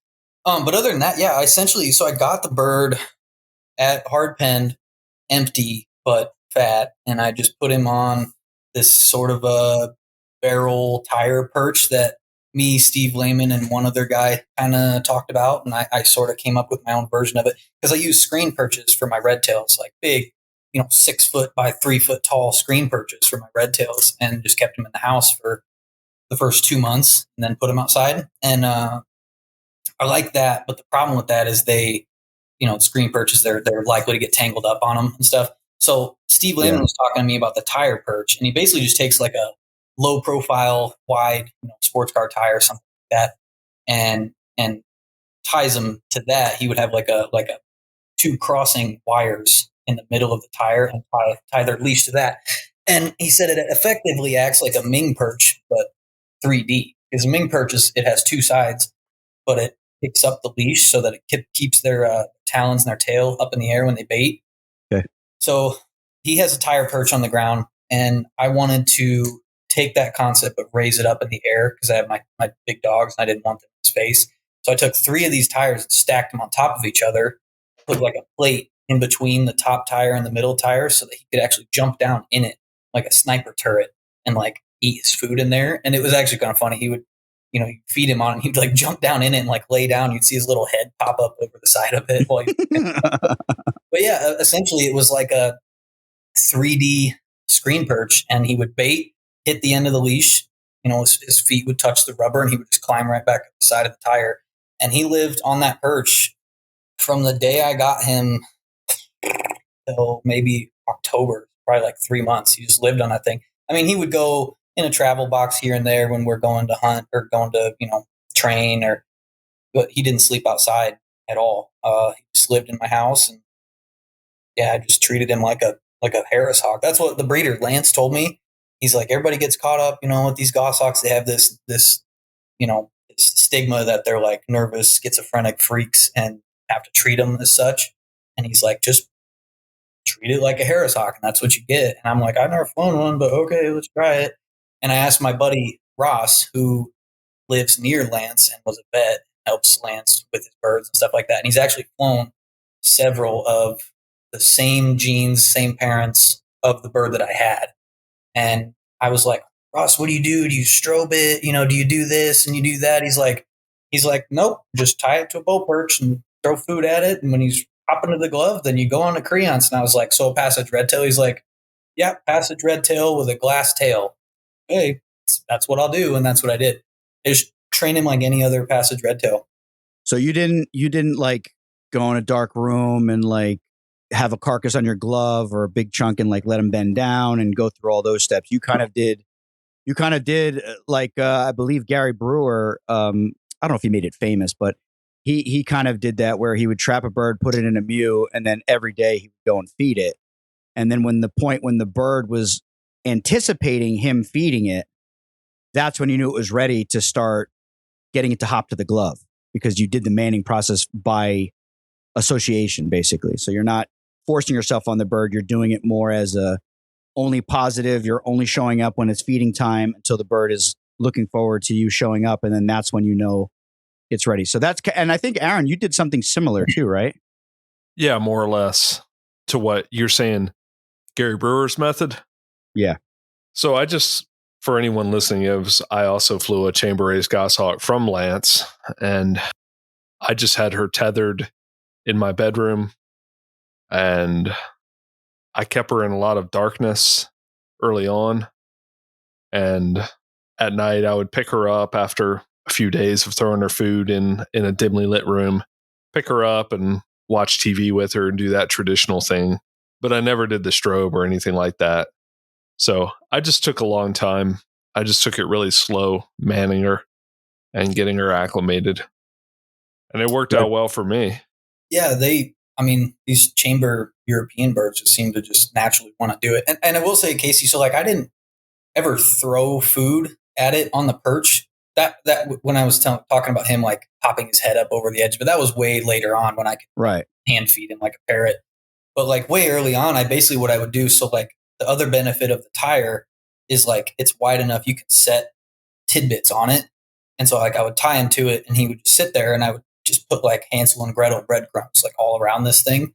but other than that, yeah, so I got the bird at hard penned, empty but fat, and I just put him on this sort of a barrel tire perch that me, Steve Lehman, and one other guy kind of talked about, and I sort of came up with my own version of it because I use screen perches for my red tails, big, 6 foot by 3 foot tall screen perches for my red tails, and just kept them in the house for the first 2 months and then put them outside. And I like that. But the problem with that is they, screen perches, they're likely to get tangled up on them and stuff. So Steve Lehman was talking to me about the tire perch, and he basically just takes a low profile, wide, sports car tire, something like that, and ties them to that. He would have a 2 crossing wires in the middle of the tire and tie their leash to that. And he said it effectively acts like a Ming perch, but 3D. Because a Ming perch it has 2 sides, but it picks up the leash so that it keeps their talons and their tail up in the air when they bait. Okay. So he has a tire perch on the ground, and I wanted to take that concept but raise it up in the air because I have my big dogs and I didn't want them in space. So I took 3 of these tires and stacked them on top of each other, put a plate in between the top tire and the middle tire so that he could actually jump down in it like a sniper turret and eat his food in there. And it was actually kind of funny. He would, you feed him on, and he'd jump down in it and lay down. You'd see his little head pop up over the side of it. But yeah, essentially it was like a 3D screen perch, and he would bait, hit the end of the leash, his feet would touch the rubber, and he would just climb right back up the side of the tire. And he lived on that perch from the day I got him till maybe October, probably 3 months. He just lived on that thing. I mean, he would go in a travel box here and there when we're going to hunt or going to, train, but he didn't sleep outside at all. He just lived in my house, and yeah, I just treated him like a Harris hawk. That's what the breeder Lance told me. He's like, everybody gets caught up, with these goshawks. They have this stigma that they're like nervous, schizophrenic freaks and have to treat them as such. And he's like, just treat it like a Harris hawk, and that's what you get. And I'm like, I've never flown one, but okay, let's try it. And I asked my buddy Ross, who lives near Lance and was a vet, helps Lance with his birds and stuff like that. And he's actually flown several of the same genes, same parents of the bird that I had. And I was like, Ross, what do? Do you strobe it? Do you do this and you do that? He's like, nope, just tie it to a bow perch and throw food at it. And when he's hopping to the glove, then you go on to creance. And I was like, so a passage red tail? He's like, yeah, passage red tail with a glass tail. Hey, that's what I'll do. And that's what I did. I just train him like any other passage red tail. So you didn't like go in a dark room and like have a carcass on your glove or a big chunk and like let him bend down and go through all those steps. You kind of did like I believe Gary Brewer. I don't know if he made it famous, but he kind of did that where he would trap a bird, put it in a mew, and then every day he would go and feed it. And then when the bird was anticipating him feeding it, that's when you knew it was ready to start getting it to hop to the glove, because you did the manning process by association, basically. So you're not forcing yourself on the bird. You're doing it more as a only positive. You're only showing up when it's feeding time until the bird is looking forward to you showing up. And then that's when you know it's ready. So and I think, Aaron, you did something similar too, right? Yeah, more or less to what you're saying, Gary Brewer's method. Yeah. So for anyone listening, I also flew a chamber raised goshawk from Lance, and I just had her tethered in my bedroom, and I kept her in a lot of darkness early on. And at night I would pick her up after a few days of throwing her food in a dimly lit room, pick her up and watch TV with her and do that traditional thing. But I never did the strobe or anything like that. So I just took a long time. I just took it really slow, manning her and getting her acclimated. And it worked out well for me. Yeah, these chamber European birds just seem to just naturally want to do it. And I will say, Casey, so like I didn't ever throw food at it on the perch. That when I was talking about him like popping his head up over the edge, but that was way later on when I could hand feed him like a parrot. But like way early on, what I would do. So like the other benefit of the tire is like it's wide enough you can set tidbits on it. And so like I would tie him to it and he would just sit there and I would just put like Hansel and Gretel breadcrumbs like all around this thing.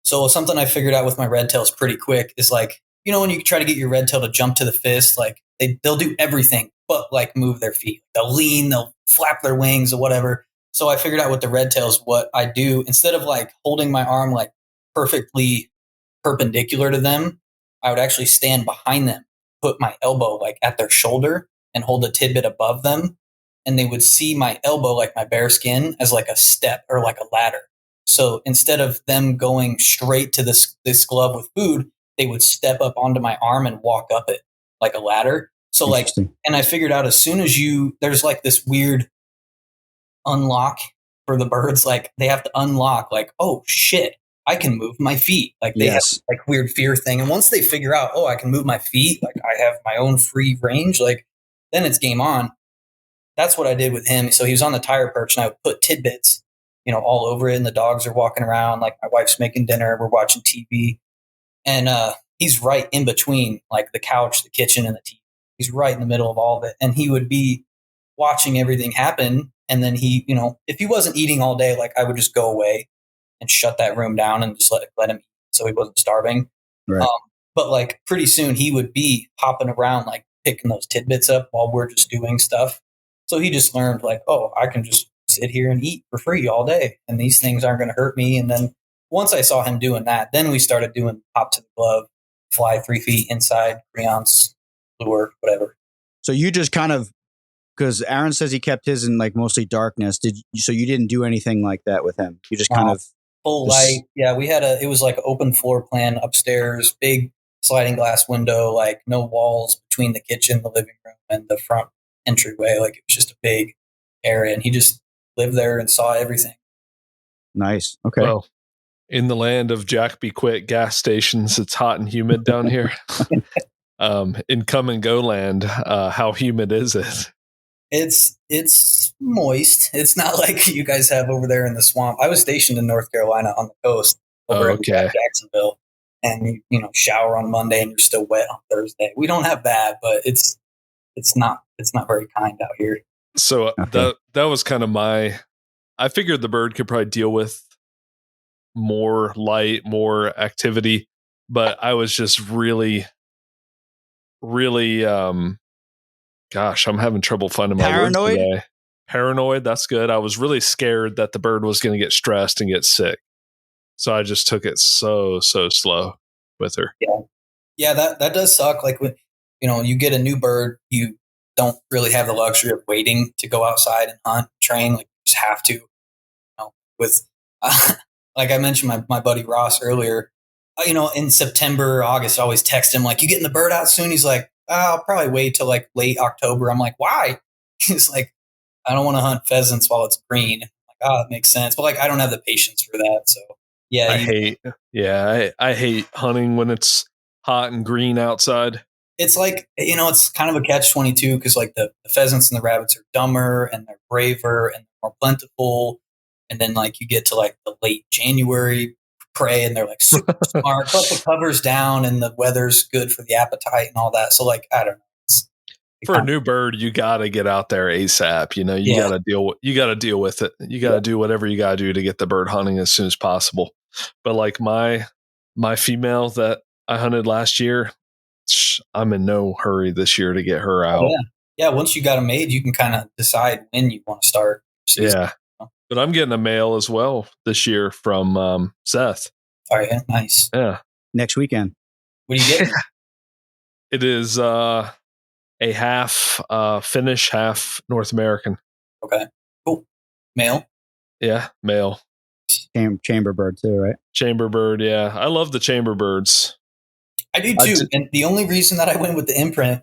So something I figured out with my red tails pretty quick is like, when you try to get your red tail to jump to the fist, like they'll do everything but like move their feet. They'll lean, they'll flap their wings or whatever. So I figured out with the red tails, what I do instead of like holding my arm like perfectly perpendicular to them, I would actually stand behind them, put my elbow like at their shoulder and hold a tidbit above them. And they would see my elbow, like my bare skin, as like a step or like a ladder. So instead of them going straight to this glove with food, they would step up onto my arm and walk up it like a ladder. So like, and I figured out as soon as there's like this weird unlock for the birds, like they have to unlock like, oh shit, I can move my feet. Like they have like weird fear thing. And once they figure out, oh, I can move my feet, like I have my own free range, like then it's game on. That's what I did with him. So he was on the tire perch and I would put tidbits, all over it. And the dogs are walking around, like my wife's making dinner, we're watching TV. And he's right in between like the couch, the kitchen, and the TV. He's right in the middle of all of it. And he would be watching everything happen. And then he, if he wasn't eating all day, like I would just go away and shut that room down and just let him eat so he wasn't starving. Right. But like pretty soon he would be hopping around, like picking those tidbits up while we're just doing stuff. So he just learned like, oh, I can just sit here and eat for free all day. And these things aren't going to hurt me. And then once I saw him doing that, then we started doing hop to the glove, fly 3 feet inside, creance, lure, whatever. So you just kind of, because Aaron says he kept his in like mostly darkness. So you didn't do anything like that with him? You just kind of full light. Yeah, it was like an open floor plan upstairs, big sliding glass window, like no walls between the kitchen, the living room, and the front entryway. Like it was just a big area, and he just lived there and saw everything. Nice. Okay. Well, in the land of Jack Be Quick gas stations, it's hot and humid down here. In Come and Go land, how humid is it? It's moist. It's not like you guys have over there in the swamp. I was stationed in North Carolina on the coast over in Jacksonville, and you shower on Monday and you're still wet on Thursday. We don't have that, but it's not very kind out here. So that was kind of I figured the bird could probably deal with more light, more activity, but I was just really gosh, I'm having trouble finding my Paranoid? words today. Paranoid, that's good. I was really scared that the bird was going to get stressed and get sick. So I just took it so slow with her. Yeah, that does suck. Like when you get a new bird, you don't really have the luxury of waiting to go outside and hunt, train. Like you just have to. With like I mentioned my buddy Ross earlier, in September, August, I always text him like, "You getting the bird out soon?" He's like, "I'll probably wait till like late October." I'm like, "Why?" He's like, "I don't want to hunt pheasants while it's green." I'm like, "Oh, that makes sense." But like, I don't have the patience for that. So yeah, I hate hunting when it's hot and green outside. It's like, it's kind of a catch-22 because like the pheasants and the rabbits are dumber and they're braver and more plentiful. And then like you get to like the late January prey and they're like super smart, but the cover's down and the weather's good for the appetite and all that. So like, I don't know. For a new bird, you got to get out there ASAP. You got to deal with it. You got to do whatever you got to do to get the bird hunting as soon as possible. But like my female that I hunted last year, I'm in no hurry this year to get her out. Yeah. Once you got them made, you can kind of decide when you want to start. Yeah. But I'm getting a male as well this year from Seth. Oh, yeah. Nice. Yeah. Next weekend. What are you getting? It is a half Finnish, half North American. Okay. Cool. Male? Yeah, male. Chamber bird too, right? Chamber bird, yeah. I love the chamber birds. I do too. And the only reason that I went with the imprint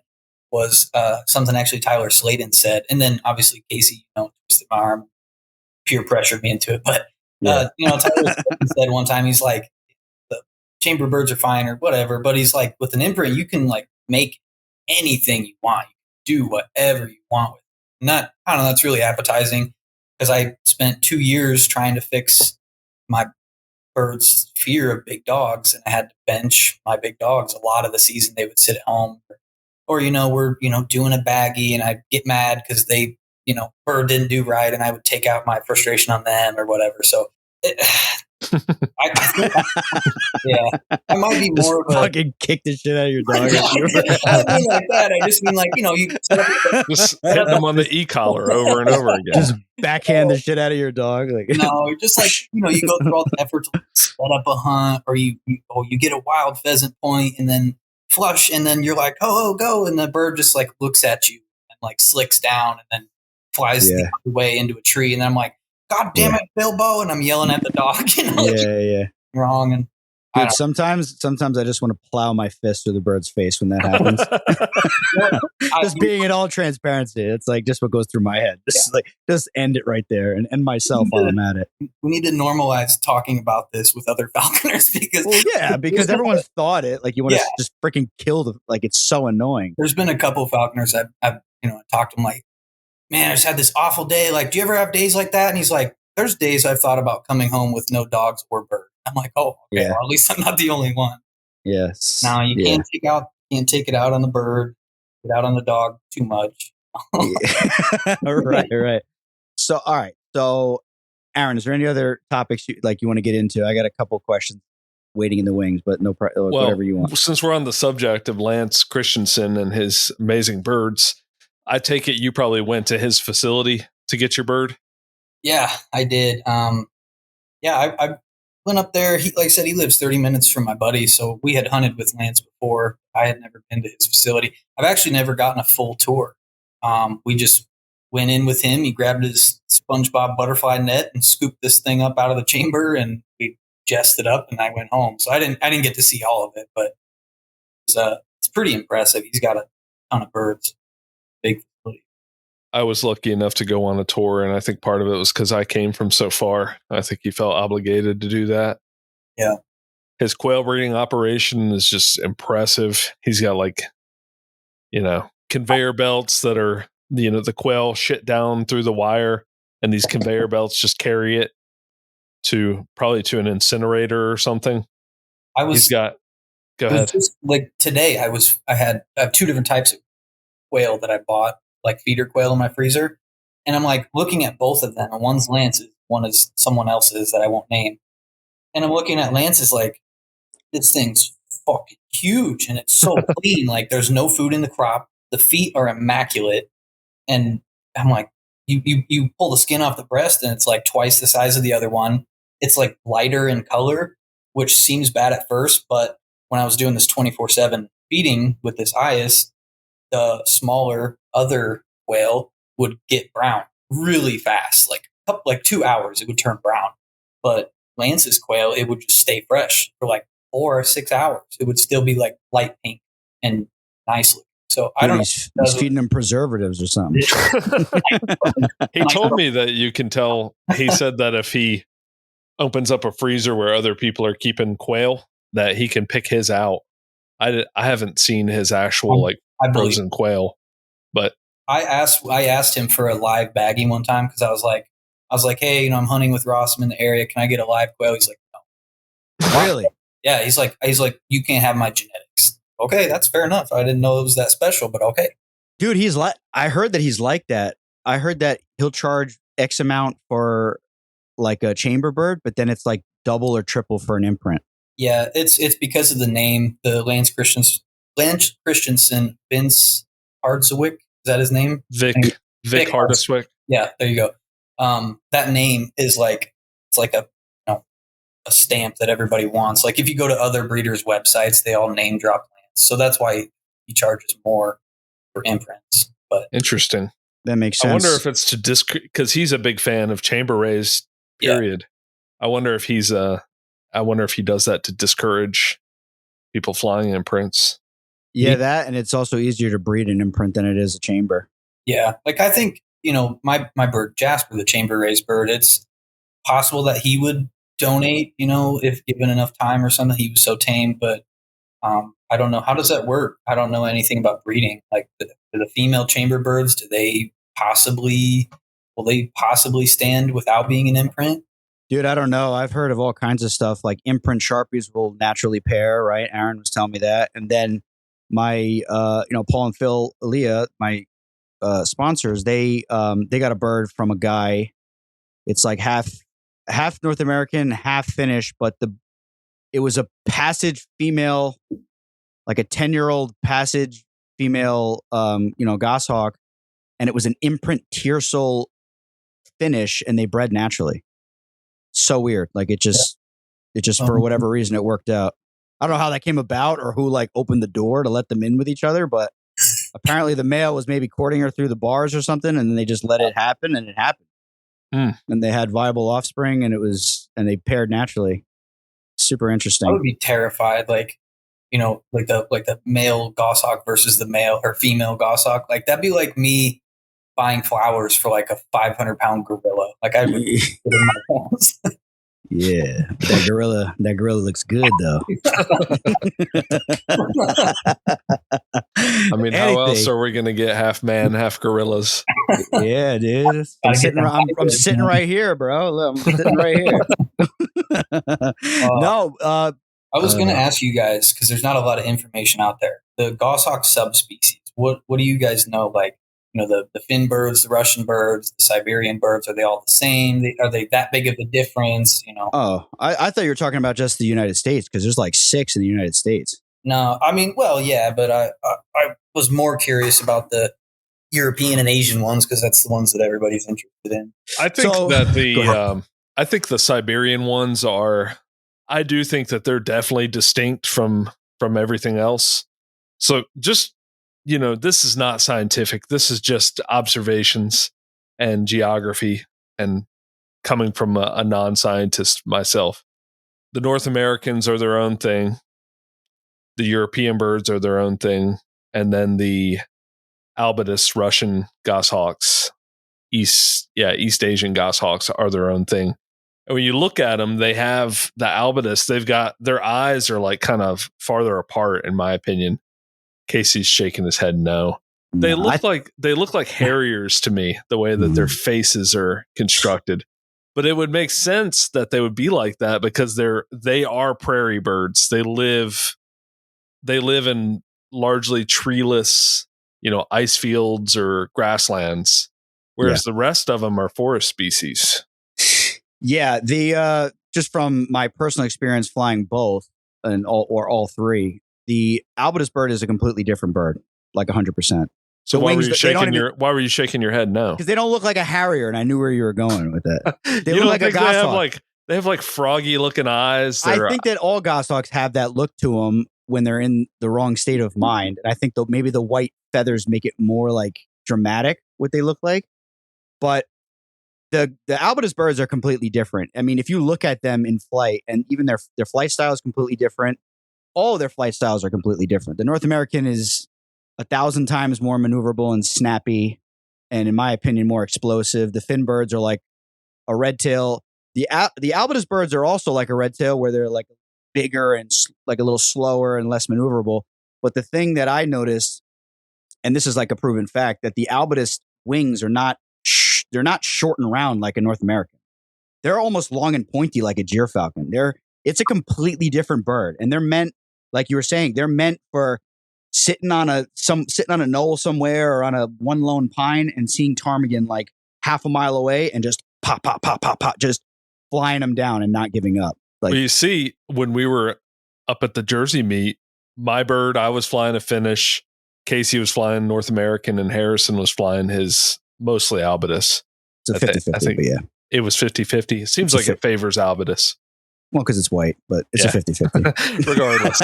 was something actually Tyler Sladen said. And then obviously Casey, twisted my arm, peer pressured me into it. But, Tyler Sladen said one time, he's like, the chamber birds are fine or whatever. But he's like, with an imprint, you can like make anything you want. You can do whatever you want with it. And that, I don't know, that's really appetizing because I spent 2 years trying to fix my bird's fear of big dogs, and I had to bench my big dogs a lot of the season. They would sit at home or we're doing a baggie and I'd get mad because they bird didn't do right and I would take out my frustration on them or whatever. So I might be more of a fucking kick the shit out of your dog. I don't mean like that. I just mean like, you just hit them on the e-collar over and over again. Just backhand the shit out of your dog. Like no, just like, you go through all the effort to set up a hunt or you get a wild pheasant point and then flush and then you're like, oh, go. And the bird just like looks at you and like slicks down and then flies the other way into a tree. And then I'm like, God damn it, Bilbo. And I'm yelling at the dog, wrong. And dude, sometimes I just want to plow my fist through the bird's face when that happens. Just being in all transparency. It's like just what goes through my head. Just end it right there and myself while I'm at it. We need to normalize talking about this with other falconers because everyone's thought it. Like you want to just freaking kill it's so annoying. There's been a couple falconers I've talked to them like, man, I just had this awful day. Like, do you ever have days like that? And he's like, there's days I've thought about coming home with no dogs or bird. I'm like, oh, okay, well, at least I'm not the only one. Yes. Now you can't take it out on the bird, get out on the dog too much. Right. So, all right. So, Aaron, is there any other topics you want to get into? I got a couple questions waiting in the wings, but whatever you want. Since we're on the subject of Lance Christensen and his amazing birds, I take it you probably went to his facility to get your bird? Yeah, I did. I went up there. Like I said, he lives 30 minutes from my buddy. So we had hunted with Lance before. I had never been to his facility. I've actually never gotten a full tour. We just went in with him. He grabbed his SpongeBob butterfly net and scooped this thing up out of the chamber and we jessed it up and I went home. So I didn't get to see all of it, but it's pretty impressive. He's got a ton of birds. Big facility. I was lucky enough to go on a tour, and I think part of it was because I came from so far. I think he felt obligated to do that. Yeah. His quail breeding operation is just impressive. He's got conveyor belts that are, the quail shit down through the wire, and these conveyor belts just carry it probably to an incinerator or something. Go ahead. Just, like today, I have two different types of quail that I bought, like feeder quail in my freezer. And I'm like looking at both of them, and one's Lance's, one is someone else's that I won't name. And I'm looking at Lance's like, this thing's fucking huge and it's so clean. Like there's no food in the crop. The feet are immaculate. And I'm like, you pull the skin off the breast and it's like twice the size of the other one. It's like lighter in color, which seems bad at first. But when I was doing this 24/7 feeding with this eyas, the smaller other whale would get brown really fast, like 2 hours, it would turn brown. But Lance's quail, it would just stay fresh for like 4 or 6 hours. It would still be like light pink and nice looking. So I don't know. He's feeding them preservatives or something. He told me that you can tell. He said that if he opens up a freezer where other people are keeping quail, that he can pick his out. I haven't seen his actual frozen quail, but I asked him for a live bagging one time because I was like, hey, I'm hunting with Ross. I'm in the area. Can I get a live quail? He's like, no. Really? Yeah. He's like, you can't have my genetics. Okay, that's fair enough. I didn't know it was that special, but okay. Dude, I heard that he's like that. I heard that he'll charge X amount for like a chamber bird, but then it's like double or triple for an imprint. Yeah, it's because of the name, the Lance Christensen, Vince Hardswick. Is that his name? Vic Hardiswick. Yeah, there you go. That name is it's like a stamp that everybody wants. Like if you go to other breeders' websites, they all name drop Lance. So that's why he charges more for imprints. But interesting. That makes sense. I wonder if it's because he's a big fan of chamber raised. Period. Yeah. I wonder if he does that to discourage people flying imprints. Yeah, that, and it's also easier to breed an imprint than it is a chamber. Yeah, like I think my bird Jasper, the chamber raised bird. It's possible that he would donate, if given enough time or something. He was so tame, but I don't know. How does that work? I don't know anything about breeding. Like the female chamber birds, will they possibly stand without being an imprint? Dude, I don't know. I've heard of all kinds of stuff like imprint Sharpies will naturally pair, right? Aaron was telling me that. And then my, Paul and Phil Elia, my sponsors, they got a bird from a guy. It's like half North American, half Finnish, but it was a passage female, like a 10-year-old passage female, goshawk, and it was an imprint Tiersol Finnish, and they bred naturally. So weird. Like it just for whatever reason it worked out. I don't know how that came about or who opened the door to let them in with each other, but apparently the male was maybe courting her through the bars or something, and then they just let it happen, and it happened. And they had viable offspring, and they paired naturally. Super interesting. I would be terrified, like the male goshawk versus the male or female goshawk. Like that'd be like me buying flowers for like a 500-pound gorilla. Like I'd really put it in my hands. Yeah, that gorilla looks good though. I mean, how else are we going to get half man, half gorillas? Yeah, dude. I'm sitting right here, bro. Look, I'm sitting right here. I was going to ask you guys, because there's not a lot of information out there. The goshawk subspecies. What do you guys know? Like, the fin birds, the Russian birds, the Siberian birds, are they all the same? Are they that big of a difference? Oh, I thought you were talking about just the United States, because there's like 6 in the United States. No, I mean, well, yeah, but I was more curious about the European and Asian ones, because that's the ones that everybody's interested in. I think I think the Siberian ones are. I do think that they're definitely distinct from everything else. So just. This is not scientific. This is just observations and geography, and coming from a non-scientist myself. The North Americans are their own thing. The European birds are their own thing. And then the Albitus Russian goshawks, East Asian goshawks are their own thing. And when you look at them, they have the Albitus. They've got their eyes are like kind of farther apart, in my opinion. Casey's shaking his head no. They look like harriers to me, the way that their faces are constructed. But it would make sense that they would be like that because they are prairie birds. They live in largely treeless, ice fields or grasslands, whereas the rest of them are forest species. Yeah, the just from my personal experience flying both and all three, the albitus bird is a completely different bird, like 100%. So why were you shaking your head no? Because they don't look like a harrier, and I knew where you were going with that. They look like a goshawk. They have like froggy looking eyes. I think that all goshawks have that look to them when they're in the wrong state of mind, and I think maybe the white feathers make it more like dramatic what they look like. But the albitus birds are completely different. I mean, if you look at them in flight, and even their flight style is completely different. All of their flight styles are completely different. The North American is 1,000 times more maneuverable and snappy, and in my opinion, more explosive. The fin birds are like a red tail. The albitus birds are also like a red tail, where they're like bigger and like a little slower and less maneuverable. But the thing that I noticed, and this is like a proven fact, that the albitus wings are not they're not short and round like a North American. They're almost long and pointy like a gyrfalcon. It's a completely different bird, and they're meant, like you were saying, they're meant for sitting on a knoll somewhere or on a one lone pine and seeing ptarmigan like half a mile away and just pop, pop, pop, pop, pop, just flying them down and not giving up. Like, well, you see, when we were up at the Jersey meet, my bird, I was flying a Finnish, Casey was flying North American, and Harrison was flying his mostly albitus. It's a 50-50, I think yeah. It was 50-50. It seems like it favors albitus. Well, because it's white, but it's a 50-50. Regardless.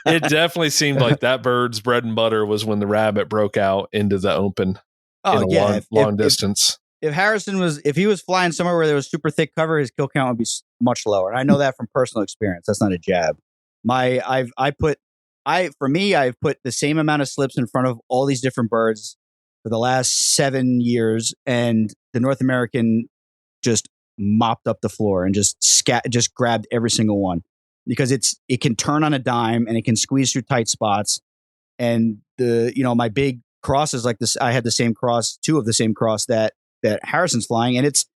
It definitely seemed like that bird's bread and butter was when the rabbit broke out into the open long distance. If he was flying somewhere where there was super thick cover, his kill count would be much lower. And I know that from personal experience. That's not a jab. I've put the same amount of slips in front of all these different birds for the last 7 years, and the North American just mopped up the floor and just grabbed every single one, because it can turn on a dime and it can squeeze through tight spots. And my big crosses like this, I had the same cross, two of the same cross that Harrison's flying, and it's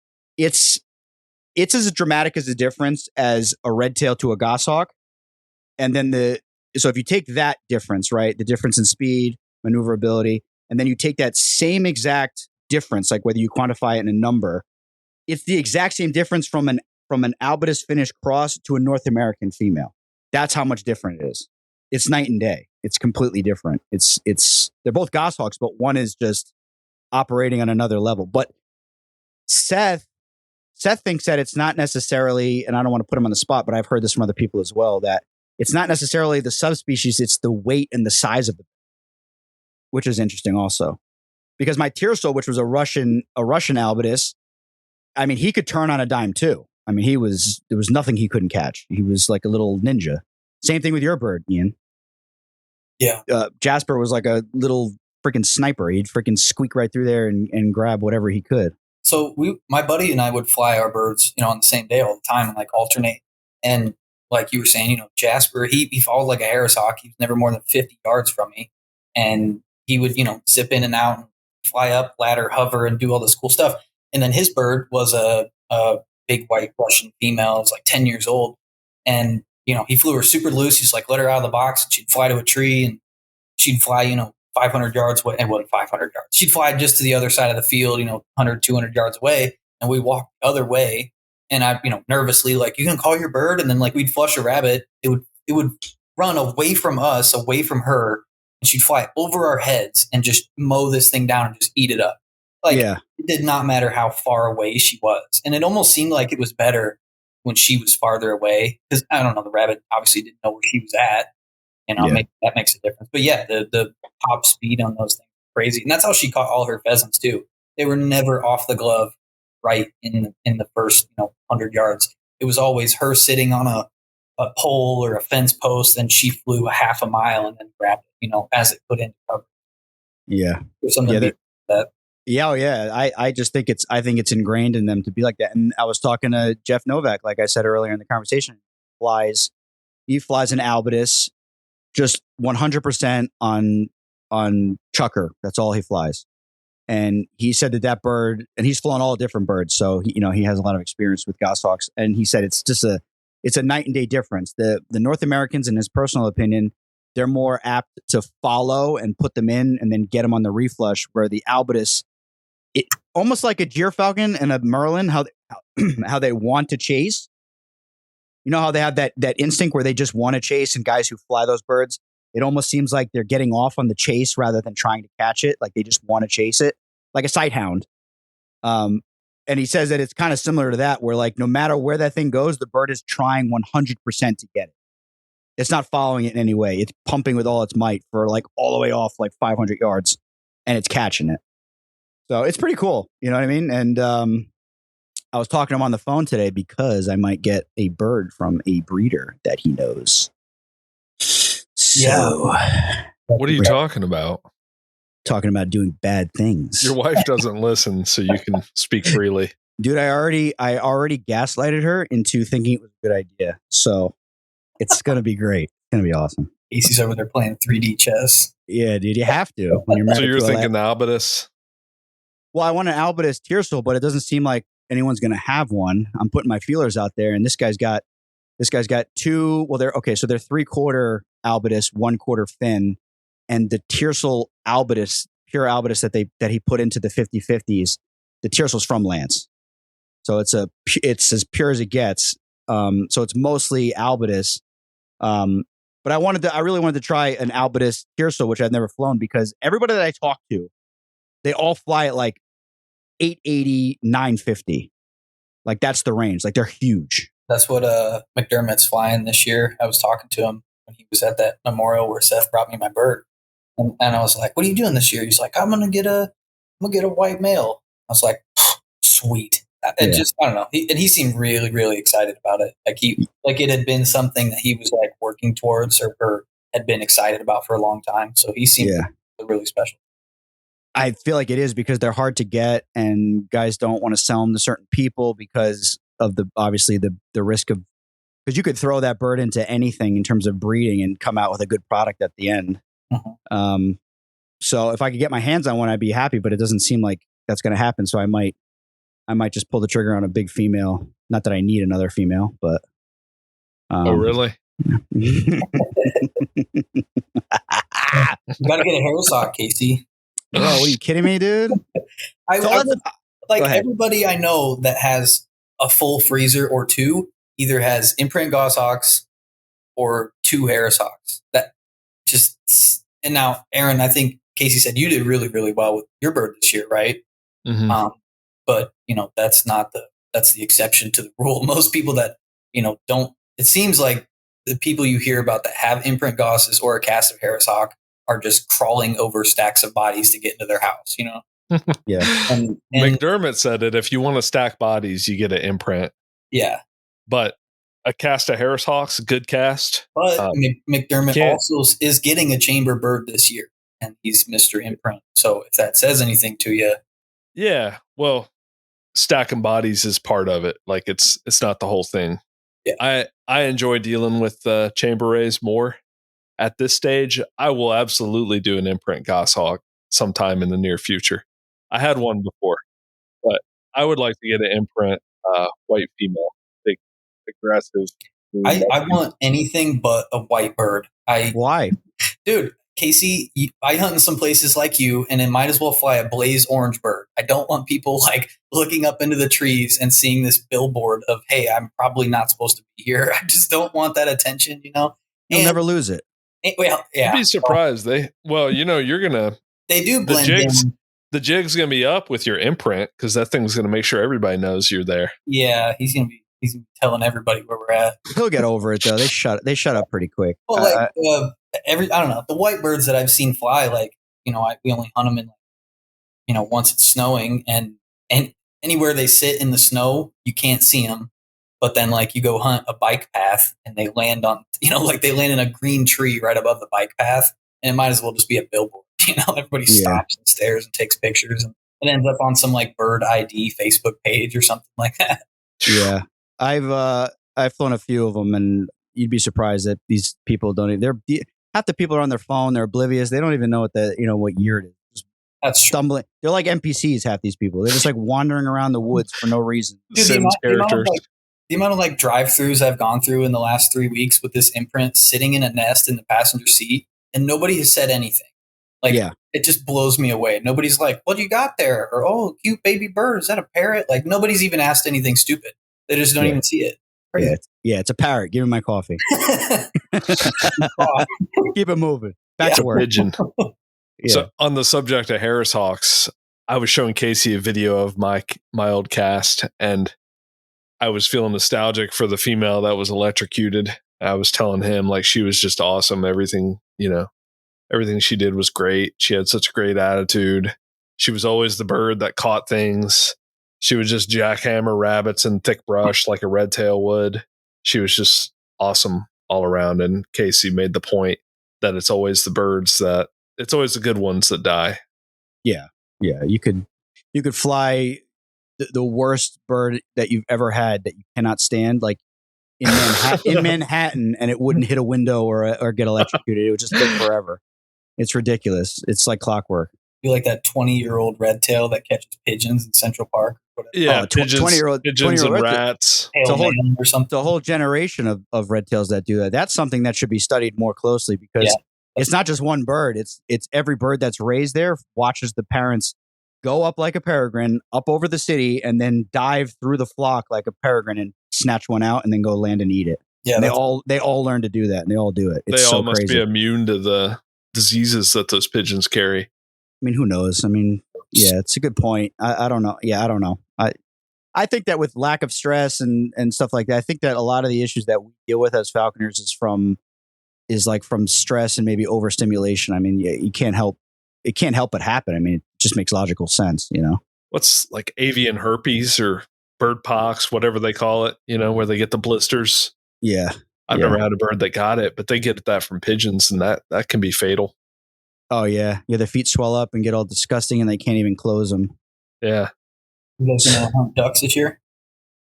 as dramatic as a difference as a red tail to a goshawk. And then so if you take that difference, right, the difference in speed, maneuverability, and then you take that same exact difference, like whether you quantify it in a number, it's the exact same difference from an albitus Finnish cross to a North American female. That's how much different it is. It's night and day. It's completely different. They're both goshawks, but one is just operating on another level. But Seth thinks that it's not necessarily, and I don't want to put him on the spot, but I've heard this from other people as well, that it's not necessarily the subspecies, it's the weight and the size of the bird, which is interesting also. Because my Tirso, which was a Russian albitus, I mean, he could turn on a dime too. I mean, there was nothing he couldn't catch. He was like a little ninja. Same thing with your bird, Ian. Yeah. Jasper was like a little freaking sniper. He'd freaking squeak right through there and grab whatever he could. So my buddy and I would fly our birds, on the same day all the time and like alternate. And like you were saying, Jasper, he followed like a Harris hawk. He was never more than 50 yards from me. And he would, zip in and out and fly up, ladder, hover, and do all this cool stuff. And then his bird was a big white Russian female. It was like 10 years old. And, he flew her super loose. He's like, let her out of the box. And she'd fly to a tree and she'd fly, 500 yards away. And wasn't 500 yards. She'd fly just to the other side of the field, 100, 200 yards away. And we walked the other way. And I, nervously, like, you can call your bird. And then like we'd flush a rabbit. It would run away from us, away from her. And she'd fly over our heads and just mow this thing down and just eat it up. Like, It did not matter how far away she was. And it almost seemed like it was better when she was farther away. Because, I don't know, the rabbit obviously didn't know where she was at. That makes a difference. But yeah, the top speed on those things is crazy. And that's how she caught all her pheasants too. They were never off the glove right in the first 100 yards. It was always her sitting on a pole or a fence post, and she flew a half a mile and then grabbed it, as it put into cover. Yeah. There's something Yeah, to be that. Yeah, oh yeah. I just think it's ingrained in them to be like that. And I was talking to Jeff Novak, like I said earlier in the conversation. He flies an albatus, just 100% on chucker. That's all he flies. And he said that bird, and he's flown all different birds, so he has a lot of experience with goshawks. And he said it's a night and day difference. The North Americans, in his personal opinion, they're more apt to follow and put them in, and then get them on the reflush. Where the albatus, it almost like a gyrfalcon and a merlin, how they want to chase. You know how they have that instinct where they just want to chase, and guys who fly those birds, it almost seems like they're getting off on the chase rather than trying to catch it. Like they just want to chase it, like a sighthound. And he says that it's kind of similar to that, where like no matter where that thing goes, the bird is trying 100% to get it. It's not following it in any way. It's pumping with all its might for like all the way off like 500 yards, and it's catching it. So it's pretty cool. You know what I mean? And I was talking to him on the phone today because I might get a bird from a breeder that he knows. So, what are you talking about? Talking about doing bad things. Your wife doesn't listen, so you can speak freely. Dude, I already gaslighted her into thinking it was a good idea. So it's going to be great. It's going to be awesome. Casey's over there playing 3D chess. Yeah, dude, you have to. When you're so you're thinking the albatus? Well, I want an albatus tiercel, but it doesn't seem like anyone's going to have one. I'm putting my feelers out there, and this guy's got two. Well, they're 3/4 albatus, 1/4 fin, and the tiercel albatus, pure albatus that he put into the 50/50s. The tiercel's from Lance, so it's as pure as it gets. So it's mostly albatus. But I really wanted to try an albatus tiercel, which I've never flown, because everybody that I talk to, they all fly at like 880, 950. Like that's the range. Like they're huge. That's what McDermott's flying this year. I was talking to him when he was at that memorial where Seth brought me my bird, and I was like, "What are you doing this year?" He's like, "I'm gonna get a white male." I was like, "Sweet." And just I don't know. He seemed really, really excited about it. Like it had been something that he was like working towards or had been excited about for a long time. So he seemed really special. I feel like it is because they're hard to get, and guys don't want to sell them to certain people because of obviously the risk of, because you could throw that bird into anything in terms of breeding and come out with a good product at the end. Mm-hmm. So if I could get my hands on one, I'd be happy, but it doesn't seem like that's going to happen. So I might just pull the trigger on a big female. Not that I need another female, but. Oh, really? You got to get a hair sock, Casey. Bro, what are you kidding me, dude? Everybody I know that has a full freezer or two either has imprint goshawks or 2 hair socks. That just, and now Aaron, I think Casey said you did really, really well with your bird this year, right? Mm-hmm. But that's the exception to the rule. Most people that don't. It seems like the people you hear about that have imprint gosses or a cast of Harris Hawk are just crawling over stacks of bodies to get into their house, Yeah. And McDermott said it. If you want to stack bodies, you get an imprint. Yeah. But a cast of Harris Hawks, good cast. But McDermott also is getting a chamber bird this year, and he's Mr. Imprint. So if that says anything to you. Yeah. Well, stacking bodies is part of it. Like it's not the whole thing. Yeah. I enjoy dealing with chamber rays more. At this stage, I will absolutely do an imprint goshawk sometime in the near future. I had one before, but I would like to get an imprint white female, big, aggressive. I want anything but a white bird. Why? Dude, Casey, I hunt in some places like you, and it might as well fly a blaze orange bird. I don't want people like looking up into the trees and seeing this billboard of, hey, I'm probably not supposed to be here. I just don't want that attention, You'll never lose it. Well, yeah. You'd be surprised. You're gonna. They do blend in. The jig's gonna be up with your imprint because that thing's gonna make sure everybody knows you're there. Yeah, he's gonna be telling everybody where we're at. He'll get over it though. They shut up pretty quick. Well, I don't know, the white birds that I've seen fly, we only hunt them in, once it's snowing, and anywhere they sit in the snow, you can't see them. But then, you go hunt a bike path, and they land on, they land in a green tree right above the bike path, and it might as well just be a billboard. Everybody stops and stares and takes pictures, and it ends up on some like bird ID Facebook page or something like that. Yeah, I've flown a few of them, and you'd be surprised that these people don't even. Half the people are on their phone. They're oblivious. They don't even know what year it is. Just That's stumbling. They're like NPCs. Half these people. They're just like wandering around the woods for no reason. Dude, Sims characters. The amount of like drive-throughs I've gone through in the last 3 weeks with this imprint sitting in a nest in the passenger seat, and nobody has said anything. Like, it just blows me away. Nobody's like, "What do you got there?" Or, "Oh, cute baby bird. Is that a parrot?" Like, nobody's even asked anything stupid. They just don't even see it. Yeah, it's a parrot. Give me my coffee. Keep it moving. Back to work. Pigeon. So on the subject of Harris Hawks, I was showing Casey a video of my old cast, and I was feeling nostalgic for the female that was electrocuted. I was telling him like she was just awesome. Everything she did was great. She had such a great attitude. She was always the bird that caught things. She would just jackhammer rabbits in thick brush like a red tail would. She was just awesome all around. And Casey made the point that it's always the good ones that die. Yeah. You could fly the worst bird that you've ever had that you cannot stand, like in Manhattan, and it wouldn't hit a window or get electrocuted. It would just live forever. It's ridiculous. It's like clockwork. You like that 20-year-old red tail that catches pigeons in Central Park? Yeah, pigeons and rats. It's a whole generation of red tails that do that. That's something that should be studied more closely, because it's not just one bird. It's every bird that's raised there watches the parents go up like a peregrine up over the city and then dive through the flock like a peregrine and snatch one out and then go land and eat it. Yeah, and they all learn to do that, and they all do it. It's they all so must crazy. be immune to the diseases that those pigeons carry. I mean, who knows? I mean, yeah, it's a good point. I don't know. Yeah, I don't know. I think that with lack of stress and stuff like that, I think that a lot of the issues that we deal with as falconers is from stress and maybe overstimulation. I mean, it can't help but happen. I mean, it just makes logical sense, What's like avian herpes or bird pox, whatever they call it, where they get the blisters. Yeah. I've never had a bird that got it, but they get that from pigeons, and that can be fatal. Oh yeah. Yeah. Their feet swell up and get all disgusting and they can't even close them. Yeah. You guys gonna hunt ducks this year?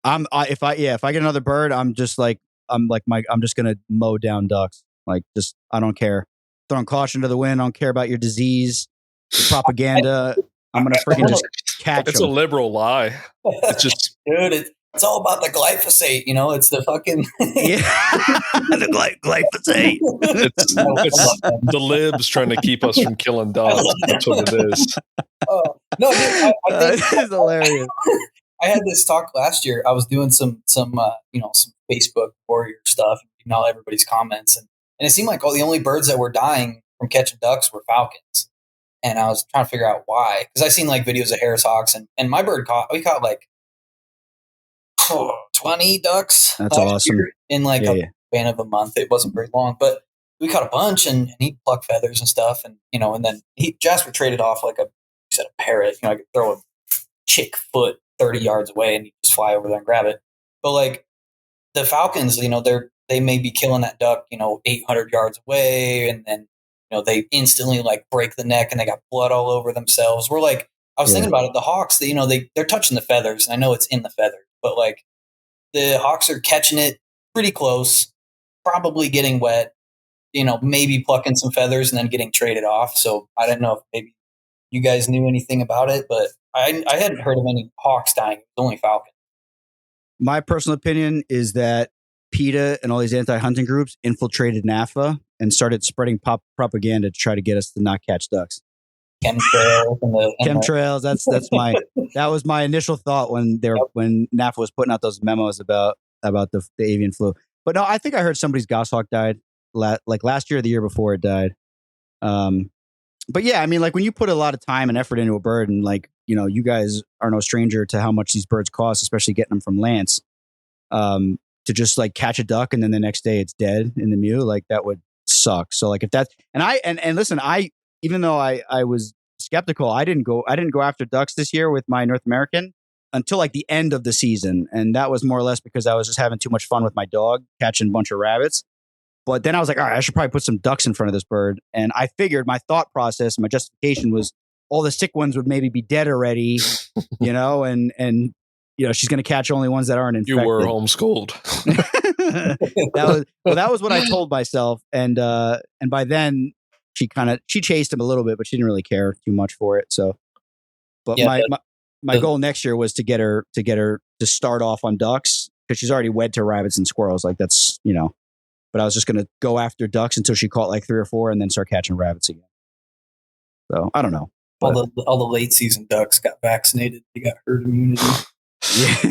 If I get another bird, I'm just gonna mow down ducks. Like, just, I don't care. Throwing caution to the wind. I don't care about your disease, your propaganda. I'm gonna freaking just catch them. It's a liberal lie. It's just, dude. It's all about the glyphosate. It's the fucking the glyphosate. It's the libs trying to keep us from killing dogs. That's what it is. No, dude, I think this is hilarious. I had this talk last year. I was doing some Facebook warrior stuff, all everybody's comments, and it seemed like the only birds that were dying from catching ducks were falcons. And I was trying to figure out why, because I seen like videos of Harris Hawks, and my bird we caught like 20 ducks. That's awesome. In like a span of a month. It wasn't very long, but we caught a bunch, and he'd pluck feathers and stuff, and and then Jasper traded off like a parrot. I could throw a chick foot 30 yards away, and he'd just fly over there and grab it. But like the falcons, they may be killing that duck, 800 yards away, and then they instantly like break the neck and they got blood all over themselves. We're like, I was thinking about it. The hawks, they're touching the feathers. And I know it's in the feather, but like the hawks are catching it pretty close, probably getting wet, maybe plucking some feathers and then getting traded off. So I don't know if maybe you guys knew anything about it, but I hadn't heard of any hawks dying. It was only falcons. My personal opinion is that PETA and all these anti-hunting groups infiltrated NAFA and started spreading propaganda to try to get us to not catch ducks. Chemtrails chemtrails. That was my initial thought when NAFA was putting out those memos about the avian flu. But no, I think I heard somebody's goshawk died like last year or the year before it died. But yeah, I mean, like when you put a lot of time and effort into a bird, and like you guys are no stranger to how much these birds cost, especially getting them from Lance. To just like catch a duck and then the next day it's dead in the mew, like that would suck. So like if that's, and listen, even though I was skeptical, I didn't go after ducks this year with my North American until like the end of the season. And that was more or less because I was just having too much fun with my dog catching a bunch of rabbits. But then I was like, all right, I should probably put some ducks in front of this bird. And I figured my thought process, my justification was all the sick ones would maybe be dead already, and she's going to catch only ones that aren't infected. You were homeschooled. that was what I told myself. And by then she chased him a little bit, but she didn't really care too much for it. So, but my goal next year was to get her to start off on ducks, because she's already wed to rabbits and squirrels. Like that's, but I was just going to go after ducks until she caught like 3 or 4 and then start catching rabbits again. So I don't know. All the late season ducks got vaccinated. They got herd immunity.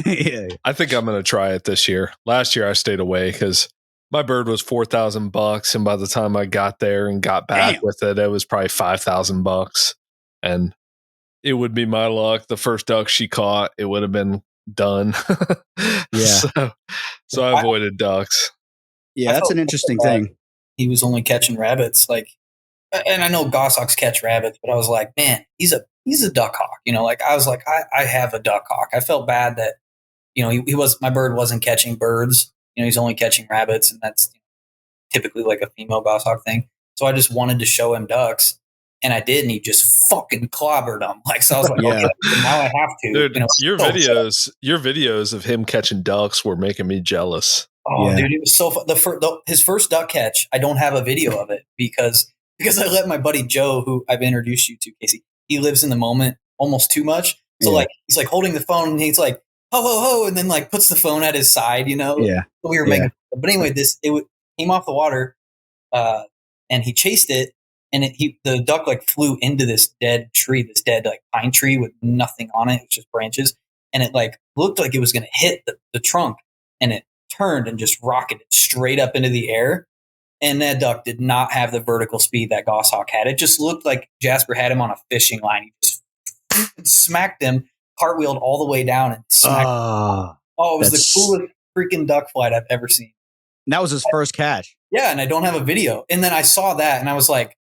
Yeah. I think I'm going to try it this year. Last year I stayed away because my bird was $4,000, and by the time I got there and got back with it, it was probably $5,000, and it would be my luck. The first duck she caught, it would have been done. Yeah. So I avoided ducks. Yeah, that's an interesting thing. He was only catching rabbits, and I know goshawks catch rabbits, but I was like, man, he's a duck hawk. I was like, I have a duck hawk. I felt bad that, my bird wasn't catching birds. He's only catching rabbits, and that's typically like a female goshawk thing. So I just wanted to show him ducks, and I did, and he just fucking clobbered them. So I was like, okay, now I have to. Dude, your videos of him catching ducks were making me jealous. Oh, yeah. Dude, it was so fun. His first duck catch, I don't have a video of it because I let my buddy Joe, who I've introduced you to, Casey, he lives in the moment almost too much. So he's like holding the phone and he's like, ho, ho, ho, and then puts the phone at his side, Yeah. So we were making, but anyway, it came off the water, and he chased it, and the duck flew into this dead tree, this dead pine tree with nothing on it. It was just branches. And it looked like it was going to hit the trunk, and it turned and just rocketed straight up into the air. And that duck did not have the vertical speed that goshawk had. It just looked like Jasper had him on a fishing line. He just smacked him, cartwheeled all the way down, and smacked him. Oh, it was the coolest freaking duck flight I've ever seen. And that was his first catch. Yeah, and I don't have a video. And then I saw that, and I was like,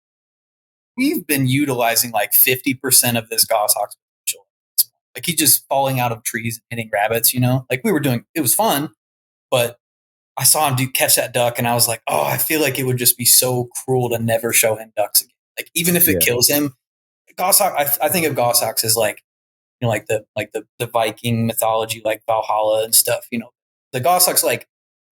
we've been utilizing 50% of this goshawk's potential. He's just falling out of trees and hitting rabbits, we were doing, it was fun, but I saw him catch that duck, and I was like, oh, I feel like it would just be so cruel to never show him ducks again. Even if it kills him, goshawk, I think of goshawks as the Viking mythology, Valhalla and stuff. The goshawks,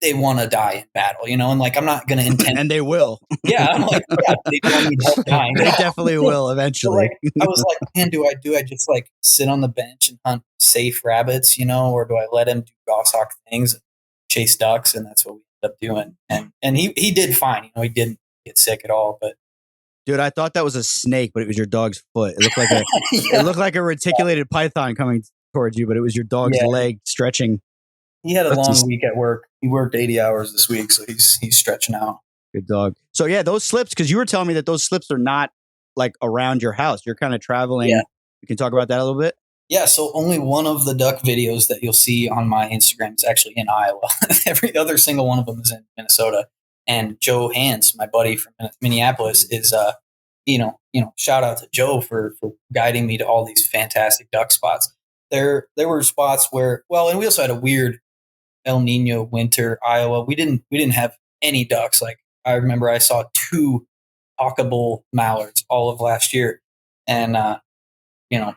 they want to die in battle, and I'm not going to intend, and they will. Yeah, I'm they don't need help dying. They definitely will eventually. So, I was like, man, do I just sit on the bench and hunt safe rabbits, or do I let him do goshawk things, chase ducks? And that's what we ended up doing. And he did fine. He didn't get sick at all. But dude, I thought that was a snake, but it was your dog's foot. It looked like it looked like a reticulated python coming towards you, but it was your dog's leg stretching. He had a long week at work. He worked 80 hours this week, so he's stretching out. Good dog. So yeah, those slips, because you were telling me that those slips are not around your house. You're kind of traveling. Yeah. You can talk about that a little bit? Yeah, so only one of the duck videos that you'll see on my Instagram is actually in Iowa. Every other single one of them is in Minnesota. And Joe Hans, my buddy from Minneapolis, is shout out to Joe for guiding me to all these fantastic duck spots. There were spots where, and we also had a weird El Nino winter, Iowa. We didn't have any ducks. I remember I saw 2 hawkable mallards all of last year, and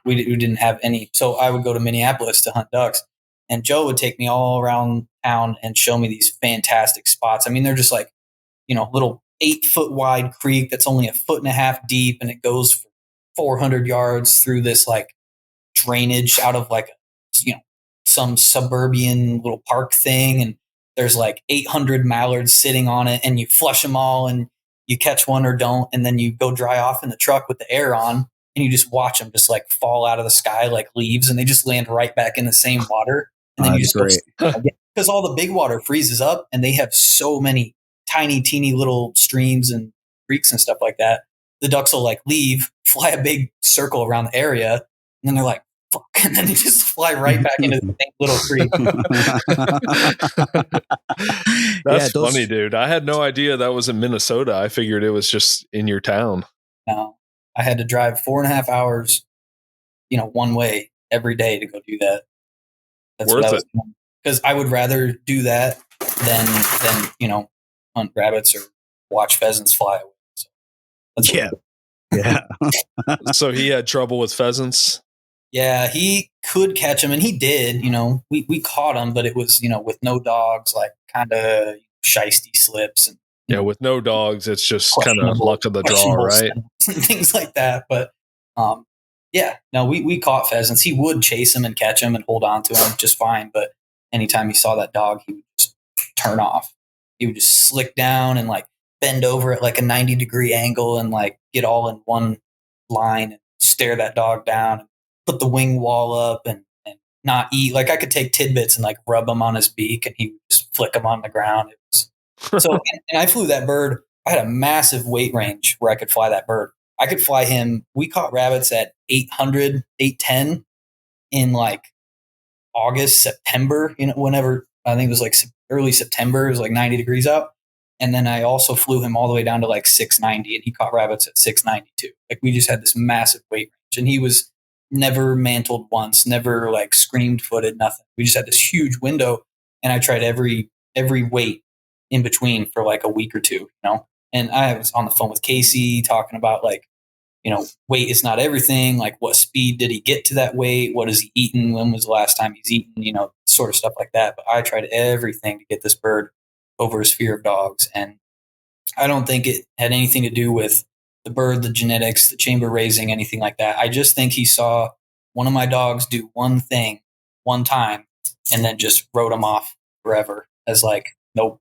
we didn't have any. So I would go to Minneapolis to hunt ducks, and Joe would take me all around town and show me these fantastic spots. I mean, they're just little 8-foot wide creek that's only 1.5 feet deep, and it goes for 400 yards through this drainage out of some suburban little park thing, and there's 800 mallards sitting on it, and you flush them all, and you catch one or don't, and then you go dry off in the truck with the air on, and you just watch them just fall out of the sky like leaves, and they just land right back in the same water. And then you just because all the big water freezes up, and they have so many tiny, teeny little streams and creeks and stuff like that. The ducks will leave, fly a big circle around the area, and then they're like, fuck, and then they just fly right back into the same little creek. That's funny, dude. I had no idea that was in Minnesota. I figured it was just in your town. No, I had to drive 4.5 hours, one way every day to go do that. That's worth it. Because I would rather do that than hunt rabbits or watch pheasants fly away. So that's Yeah. Yeah. So he had trouble with pheasants. Yeah, he could catch them, and he did. We caught him, but it was with no dogs, like kind of shisty slips and Yeah, with no dogs, it's just kind of luck of the draw, questionable right? and things like that. But yeah, no, we caught pheasants. He would chase them and catch them and hold on to them just fine. But anytime he saw that dog, he would just turn off. He would just slick down and like bend over at like a 90-degree angle and like get all in one line and stare that dog down. Put the wing wall up and not eat. Like I could take tidbits and like rub them on his beak and he would just flick them on the ground. It was so, and I flew that bird. I had a massive weight range where I could fly that bird. I could fly him. We caught rabbits at 800, 810 in like August, September, whenever. I think it was like early September. It was like 90 degrees out. And then I also flew him all the way down to like 690 and he caught rabbits at 692. Like we just had this massive weight range and he was never mantled once, never like screamed footed, nothing. We just had this huge window and I tried every weight in between for like a week or two, and I was on the phone with Casey talking about like, weight is not everything. Like what speed did he get to that weight? What is he eating? When was the last time he's eaten? Sort of stuff like that. But I tried everything to get this bird over his fear of dogs. And I don't think it had anything to do with the bird, the genetics, the chamber raising, anything like that. I just think he saw one of my dogs do one thing one time and then just wrote him off forever as like, nope.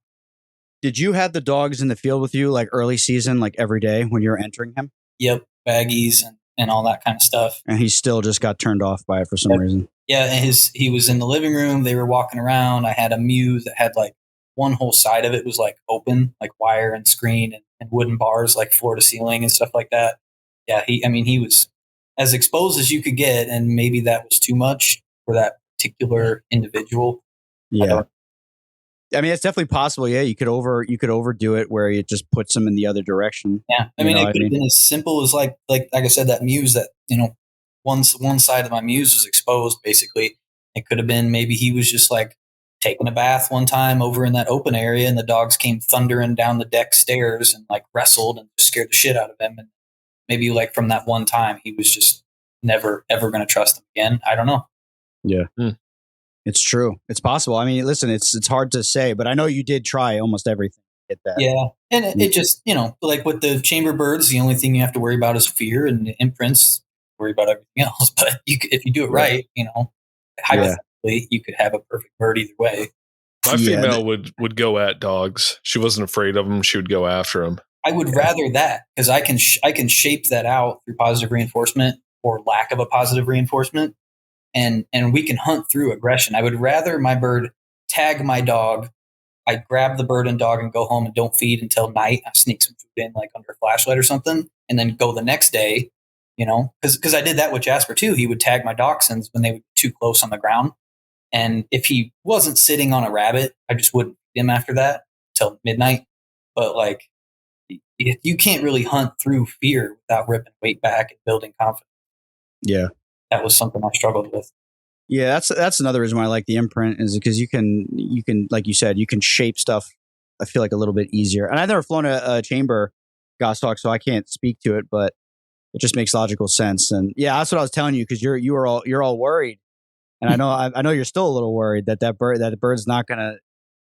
Did you have the dogs in the field with you like early season, like every day when you were entering him? Yep. Baggies and all that kind of stuff. And he still just got turned off by it for some reason. Yeah. And he was in the living room. They were walking around. I had a muse that had like one whole side of it was like open, like wire and screen and wooden bars, like floor to ceiling and stuff like that. Yeah. He was as exposed as you could get. And maybe that was too much for that particular individual. Yeah. I mean, it's definitely possible. Yeah. You could overdo it where it just puts them in the other direction. Yeah. It could have been as simple as like I said, that muse that, one side of my muse was exposed basically. It could have been, maybe he was just like taking a bath one time over in that open area and the dogs came thundering down the deck stairs and like wrestled and just scared the shit out of him. And maybe like from that one time, he was just never, ever going to trust them again. I don't know. Yeah. It's true. It's possible. I mean, listen, it's hard to say, but I know you did try almost everything to get that. Yeah. And it just, like with the chamber birds, the only thing you have to worry about is fear, and the imprints, worry about everything else. But if you do it right, hypothetically, you could have a perfect bird either way. My female would go at dogs. She wasn't afraid of them. She would go after them. I would rather that, because I can shape that out through positive reinforcement or lack of a positive reinforcement. And we can hunt through aggression. I would rather my bird tag my dog. I grab the bird and dog and go home and don't feed until night. I sneak some food in like under a flashlight or something and then go the next day, because I did that with Jasper too. He would tag my dachshunds when they were too close on the ground. And if he wasn't sitting on a rabbit, I just wouldn't feed him after that till midnight. But like, you can't really hunt through fear without ripping weight back and building confidence. Yeah. That was something I struggled with. Yeah, that's another reason why I like the imprint, is because you can, like you said, you can shape stuff, I feel like, a little bit easier. And I've never flown a chamber goshawk, so I can't speak to it, but it just makes logical sense. And yeah, that's what I was telling you, because you're all worried. And I know you're still a little worried that the bird's not gonna.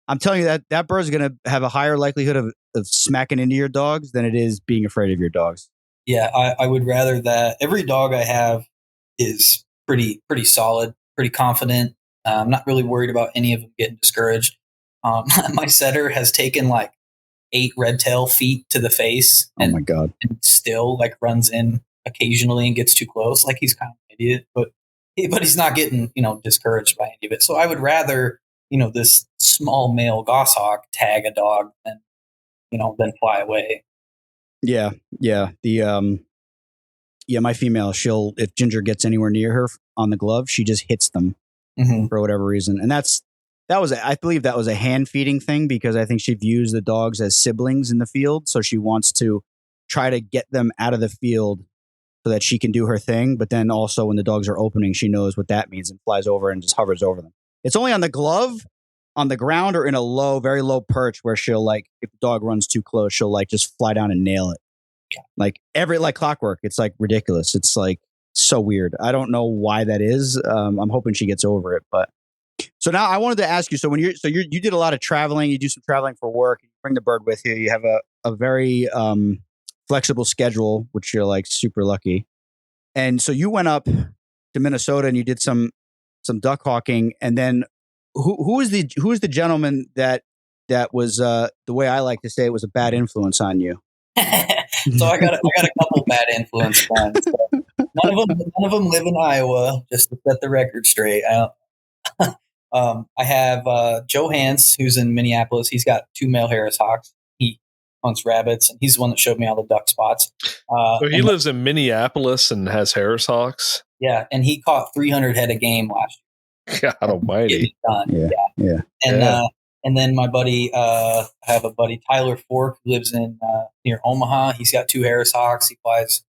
I'm telling you that bird's gonna have a higher likelihood of smacking into your dogs than it is being afraid of your dogs. Yeah, I would rather that. Every dog I have is pretty solid, pretty confident. I'm not really worried about any of them getting discouraged. My setter has taken like 8 red tail feet to the face. Oh my God. And still like runs in occasionally and gets too close. Like he's kind of an idiot, but he's not getting, discouraged by any of it. So I would rather, this small male goshawk tag a dog than fly away. Yeah. Yeah. My female, if Ginger gets anywhere near her on the glove, she just hits them for whatever reason. And I believe that was a hand feeding thing, because I think she views the dogs as siblings in the field. So she wants to try to get them out of the field so that she can do her thing. But then also when the dogs are opening, she knows what that means and flies over and just hovers over them. It's only on the glove. on the ground or in a low, very low perch where she'll like, if the dog runs too close, she'll like just fly down and nail it. Like like clockwork. It's like ridiculous. It's like so weird. I don't know why that is. I'm hoping she gets over it. But so now I wanted to ask you. So when you did a lot of traveling, you do some traveling for work. You bring the bird with you. You have a very flexible schedule, which you're like super lucky. And so you went up to Minnesota and you did some duck hawking. And then who is the gentleman that was the way I like to say it was a bad influence on you? So I got a couple bad influence friends. None of them live in Iowa. Just to set the record straight. I have Joe Hans, who's in Minneapolis. He's got 2 male Harris hawks. He hunts rabbits, and he's the one that showed me all the duck spots. So he lives in Minneapolis and has Harris hawks. Yeah, and he caught 300 head of game last year. God Almighty! Yeah. And then my buddy, I have a buddy Tyler Fork who lives in near Omaha. He's got 2 Harris hawks. He flies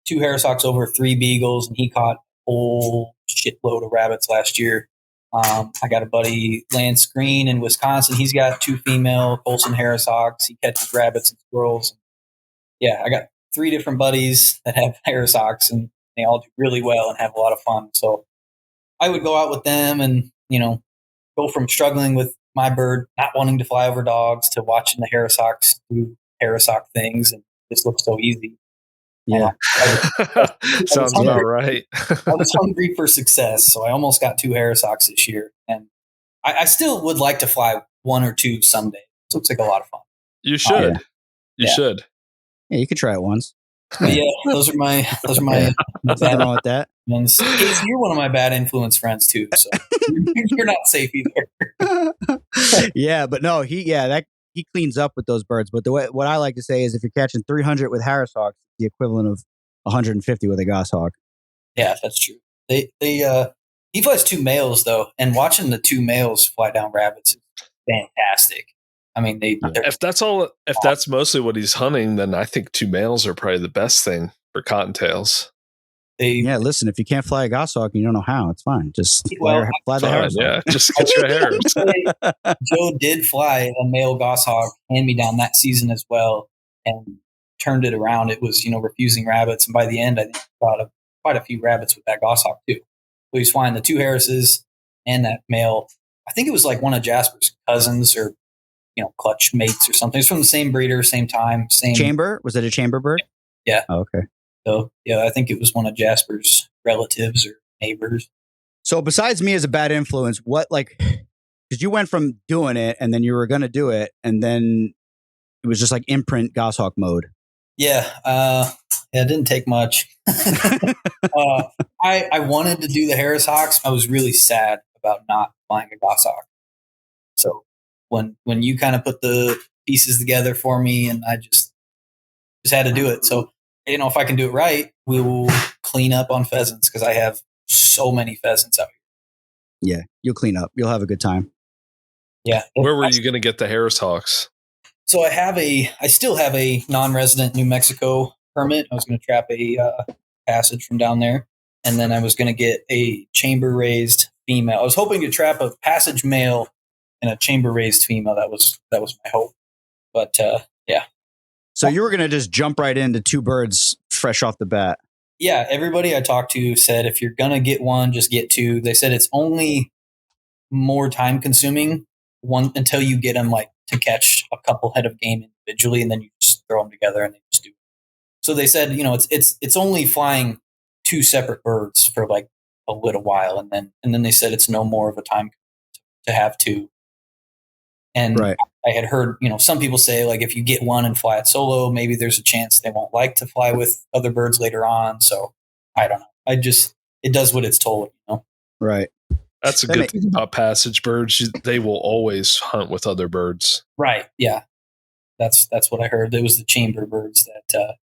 2 Harris hawks over 3 beagles, and he caught a whole shitload of rabbits last year. I got a buddy Lance Green in Wisconsin. He's got 2 female Colson Harris hawks. He catches rabbits and squirrels. Yeah, I got 3 different buddies that have Harris hawks, and they all do really well and have a lot of fun. So I would go out with them and, go from struggling with my bird not wanting to fly over dogs to watching the Harris hawks do Harris hawk things, and this looks so easy. Yeah, sounds about right. I was hungry for success, so I almost got 2 Harris hawks this year, and I still would like to fly 1 or 2 someday. It looks like a lot of fun. You should. You should. Yeah, you could try it once. But yeah, those are my Nothing wrong with that. ones. Casey, you're one of my bad influence friends too, so you're not safe either. Yeah, but no, he cleans up with those birds. But what I like to say is, if you're catching 300 with Harris hawks, it's the equivalent of 150 with a goshawk. Yeah, that's true. He flies 2 males though, and watching the 2 males fly down rabbits is fantastic. I mean, if that's mostly what he's hunting, then I think 2 males are probably the best thing for cottontails. Listen, if you can't fly a goshawk and you don't know how, it's fine. Just fly the Harris. Yeah, just get your Harris. Joe did fly a male goshawk hand-me-down that season as well, and turned it around. It was, refusing rabbits, and by the end, I think he caught quite a few rabbits with that goshawk too. So he's flying the 2 Harrises and that male. I think it was like one of Jasper's cousins or clutch mates or something. It's from the same breeder, same time, same chamber. Was it a chamber bird? Yeah. Oh, okay. So yeah, I think it was one of Jasper's relatives or neighbors. So besides me as a bad influence, because you went from doing it and then you were going to do it, and then it was just like imprint goshawk mode. Yeah. It didn't take much. I wanted to do the Harris hawks. I was really sad about not flying a goshawk. So when you kind of put the pieces together for me, and I just had to do it. So, if I can do it right, we will clean up on pheasants, because I have so many pheasants out here. Yeah, you'll clean up. You'll have a good time. Yeah. Where were you going to get the Harris hawks? So I still have a non-resident New Mexico permit. I was going to trap a passage from down there, and then I was going to get a chamber-raised female. I was hoping to trap a passage male and a chamber-raised female. That was my hope. But yeah. So you were going to just jump right into 2 birds fresh off the bat. Yeah, everybody I talked to said if you're going to get one, just get 2. They said it's only more time consuming until you get them to catch a couple head of game individually, and then you just throw them together and they just do it. So they said, it's only flying 2 separate birds for a little while, and then they said it's no more of a time to have 2. And right. I had heard, some people say if you get one and fly it solo, maybe there's a chance they won't like to fly with other birds later on. So I don't know. It does what it's told, Right. That's a good thing about passage birds. They will always hunt with other birds. Right. Yeah. That's what I heard. There was the chamber birds that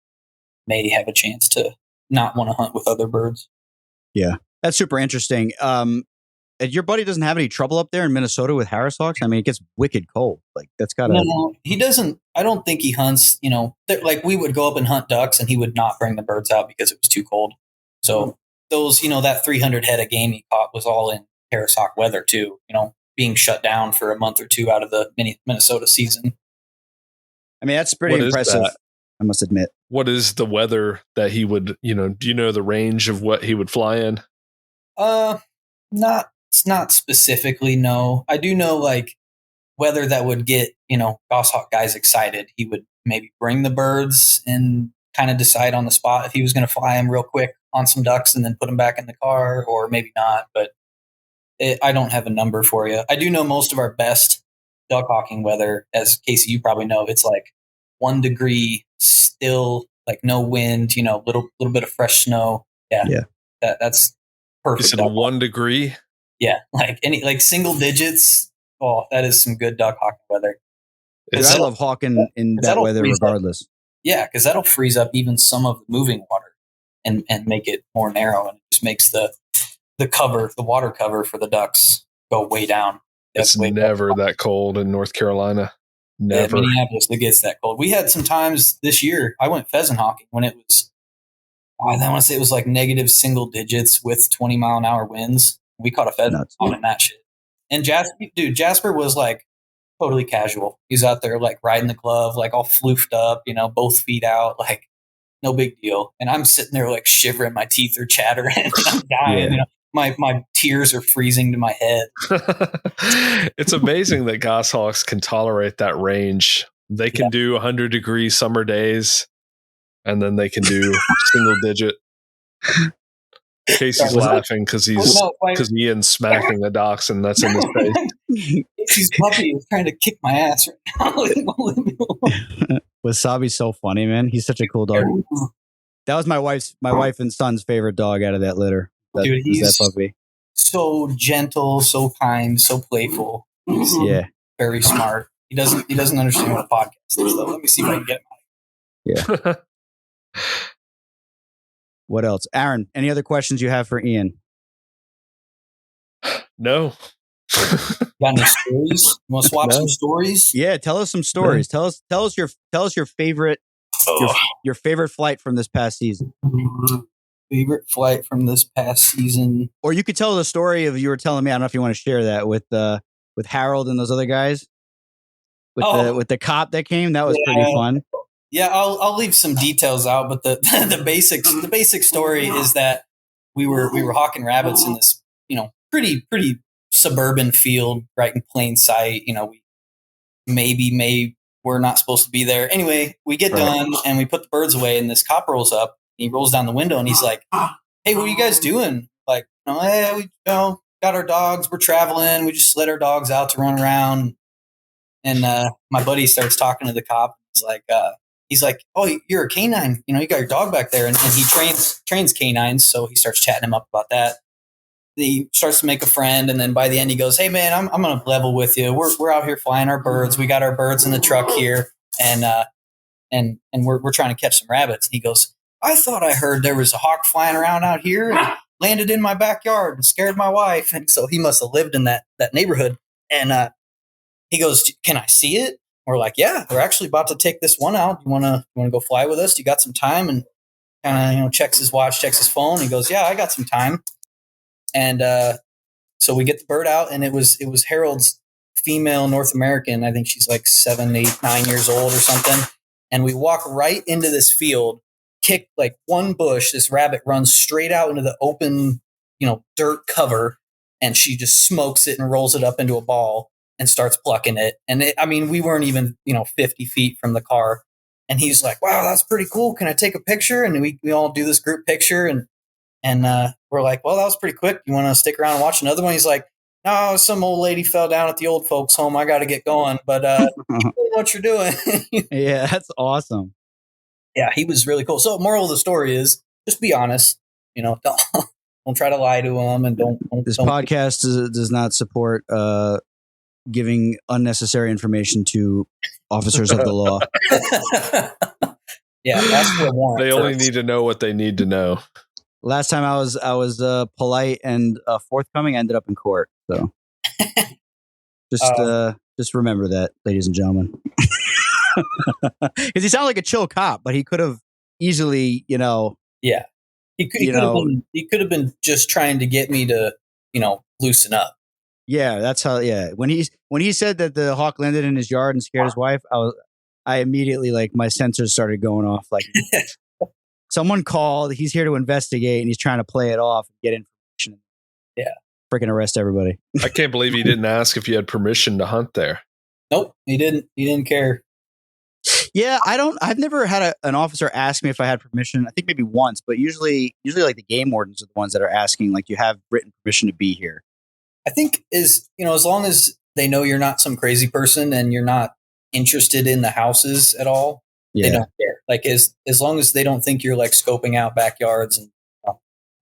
may have a chance to not want to hunt with other birds. Yeah. That's super interesting. Your buddy doesn't have any trouble up there in Minnesota with Harris hawks? I mean, it gets wicked cold. That's got to... No, he doesn't. I don't think he hunts, we would go up and hunt ducks, and he would not bring the birds out because it was too cold. So those, that 300 head of game he caught was all in Harris hawk weather too. being shut down for a month or two out of the Minnesota season. I mean, that's pretty What is impressive, that? I must admit. What is the weather that he would, do you know the range of what he would fly in? Not specifically, no. I do know like weather that would get, goshawk guys excited. He would maybe bring the birds and kind of decide on the spot if he was going to fly them real quick on some ducks and then put them back in the car, or maybe not. But I don't have a number for you. I do know most of our best duck hawking weather, as Casey, you probably know, it's like 1 degree still, like no wind, little bit of fresh snow. Yeah. That's perfect. You said 1 degree? Yeah. Like single digits. Oh, that is some good duck hawking weather. Dude, I love hawking in that weather regardless. Yeah, because that'll freeze up even some of the moving water and make it more narrow, and it just makes the water cover for the ducks go way down. It's never that cold in North Carolina. Never. Yeah, Minneapolis, it gets that cold. We had some times this year, I went pheasant hawking when it was, I want to say it was like negative single digits with 20-mile-an-hour winds. We caught a pheasant on that shit. And Jasper was like totally casual. He's out there like riding the glove, like all floofed up, both feet out, like no big deal. And I'm sitting there like shivering, my teeth are chattering, I'm dying. Yeah. My tears are freezing to my head. It's amazing that goshawks can tolerate that range. They can do 100-degree summer days, and then they can do single digit. Casey's laughing because Ian's smacking a dachshund that's in his face. Casey's puppy is trying to kick my ass right now. Wasabi's so funny, man. He's such a cool dog. That was my wife and son's favorite dog out of that litter. Dude, he's that puppy. So gentle, so kind, so playful. He's very smart. He doesn't understand what a podcast is, though. Let me see if I can get mine. Yeah. What else? Aaron, any other questions you have for Ian? No. Got any stories? You want to swap some stories? Yeah, tell us some stories. Tell us your favorite your favorite flight from this past season. Favorite flight from this past season. Or you could tell the story of, you were telling me, I don't know if you want to share that with Harold and those other guys. With the cop that came. That was pretty fun. Yeah, I'll leave some details out, but the basic story is that we were hawking rabbits in this, pretty suburban field right in plain sight. We're not supposed to be there. Anyway, we get done and we put the birds away, and this cop rolls up. He rolls down the window and he's like, "Hey, what are you guys doing?" Like, "Hey, we got our dogs. We're traveling. We just let our dogs out to run around." And my buddy starts talking to the cop. He's like, "Oh, you're a canine. You got your dog back there." And he trains canines. So he starts chatting him up about that. He starts to make a friend. And then by the end, he goes, "Hey, man, I'm going to level with you. We're out here flying our birds. We got our birds in the truck here. And we're trying to catch some rabbits." And he goes, "I thought I heard there was a hawk flying around out here and landed in my backyard and scared my wife." And so he must have lived in that neighborhood. And he goes, "Can I see it?" We're like, "Yeah, we're actually about to take this one out. You want to go fly with us? You got some time?" And kind of, checks his watch, checks his phone. He goes, "Yeah, I got some time." And so we get the bird out, and it was Harold's female North American. I think she's like 7, 8, 9 years old or something. And we walk right into this field, kick like one bush. This rabbit runs straight out into the open, dirt cover, and she just smokes it and rolls it up into a ball and starts plucking it. And we weren't even, 50 feet from the car. And he's like, "Wow, that's pretty cool. Can I take a picture?" And we all do this group picture. And we're like, "Well, that was pretty quick. You want to stick around and watch another one?" He's like, "No, some old lady fell down at the old folks home. I got to get going. But you know what you're doing." Yeah, that's awesome. Yeah, he was really cool. So moral of the story is just be honest. Don't try to lie to them, and don't. This podcast does not support giving unnecessary information to officers of the law. Yeah, that's for a warrant. They only need to know what they need to know. Last time I was polite and forthcoming, I ended up in court. So just remember that, ladies and gentlemen. Because he sounded like a chill cop, but he could have easily, Yeah, he could have been just trying to get me to, loosen up. Yeah, that's how. Yeah, when he said that the hawk landed in his yard and scared his wife, I immediately like my sensors started going off. Like someone called. He's here to investigate, and he's trying to play it off and get information. Yeah, freaking arrest everybody. I can't believe he didn't ask if you had permission to hunt there. Nope, he didn't. He didn't care. Yeah, I've never had an officer ask me if I had permission. I think maybe once, but usually like the game wardens are the ones that are asking, like, you have written permission to be here. I think as long as they know you're not some crazy person and you're not interested in the houses at all, they don't care. Like as long as they don't think you're like scoping out backyards and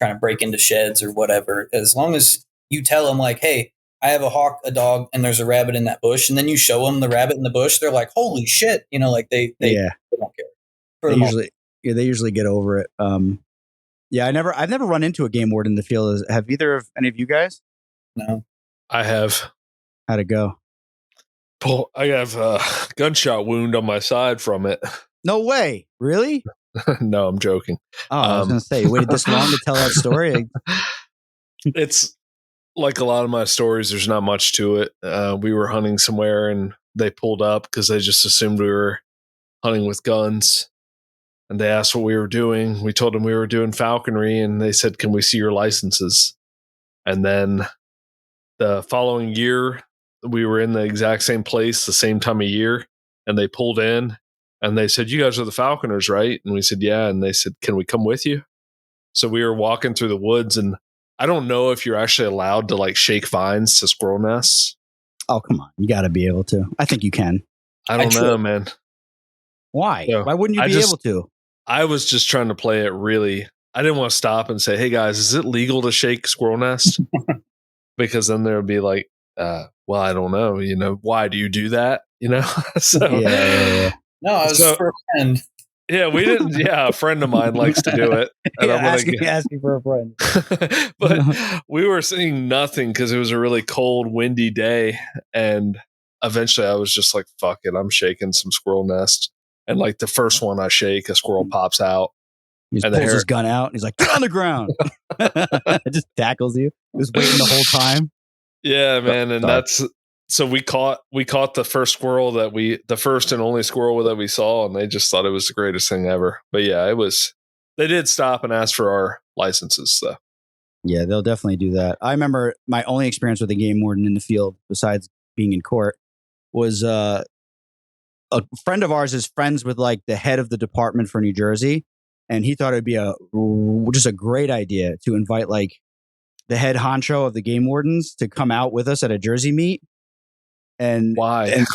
trying to break into sheds or whatever, as long as you tell them like, hey, I have a hawk, a dog, and there's a rabbit in that bush, and then you show them the rabbit in the bush, they're like, holy shit, like they don't care. They usually get over it. I've never run into a game warden in the field. Have either of any of you guys? No, I have. How'd it go? I have a gunshot wound on my side from it. No way. Really? No, I'm joking. Oh, I was going to say, you waited this long to tell that story? It's like a lot of my stories. There's not much to it. We were hunting somewhere and they pulled up because they just assumed we were hunting with guns. And they asked what we were doing. We told them we were doing falconry, and they said, can we see your licenses? And then the following year, we were in the exact same place, the same time of year, and they pulled in and they said, you guys are the falconers, right? And we said, yeah. And they said, can we come with you? So we were walking through the woods, and I don't know if you're actually allowed to like shake vines to squirrel nests. Oh, come on. You got to be able to. I think you can. I don't know, man. Why? So why wouldn't you be able to? I was just trying to play it really. I didn't want to stop and say, hey guys, is it legal to shake squirrel nests? Because then there would be like, well, I don't know. Why do you do that? So yeah. No, I was for a friend. Yeah, we didn't. Yeah, a friend of mine likes to do it. And I'm asking for a friend. But we were seeing nothing because it was a really cold, windy day. And eventually I was just like, fuck it. I'm shaking some squirrel nests. And like the first one I shake, a squirrel pops out. He just pulls his gun out and he's like, get on the ground. Just tackles you. He was waiting the whole time. Yeah, man. And so we caught the first squirrel the first and only squirrel that we saw, and they just thought it was the greatest thing ever. But yeah, they did stop and ask for our licenses though. Yeah, they'll definitely do that. I remember my only experience with a game warden in the field, besides being in court, was a friend of ours is friends with like the head of the department for New Jersey. And he thought it'd be just a great idea to invite like the head honcho of the game wardens to come out with us at a Jersey meet. And why? And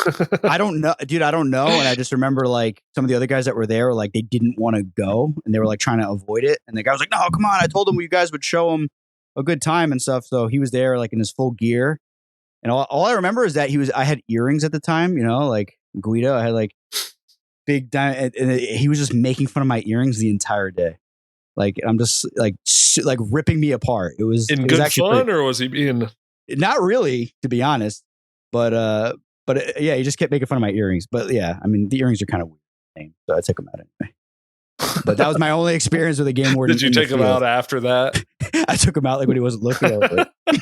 I don't know, dude. I don't know. And I just remember like some of the other guys that were there were like, they didn't want to go and they were like trying to avoid it. And the guy was like, no, come on. I told him you guys would show him a good time and stuff. So he was there like in his full gear. And all I remember is that I had earrings at the time, like Guido. I had like big diamond, and he was just making fun of my earrings the entire day. Like I'm just like ripping me apart. It was good fun, or was he being? Not really, to be honest. But yeah, he just kept making fun of my earrings. But yeah, I mean the earrings are kind of weird, so I took them out anyway. But that was my only experience with a game warden. Did you take him out after that? I took him out like when he wasn't looking over. He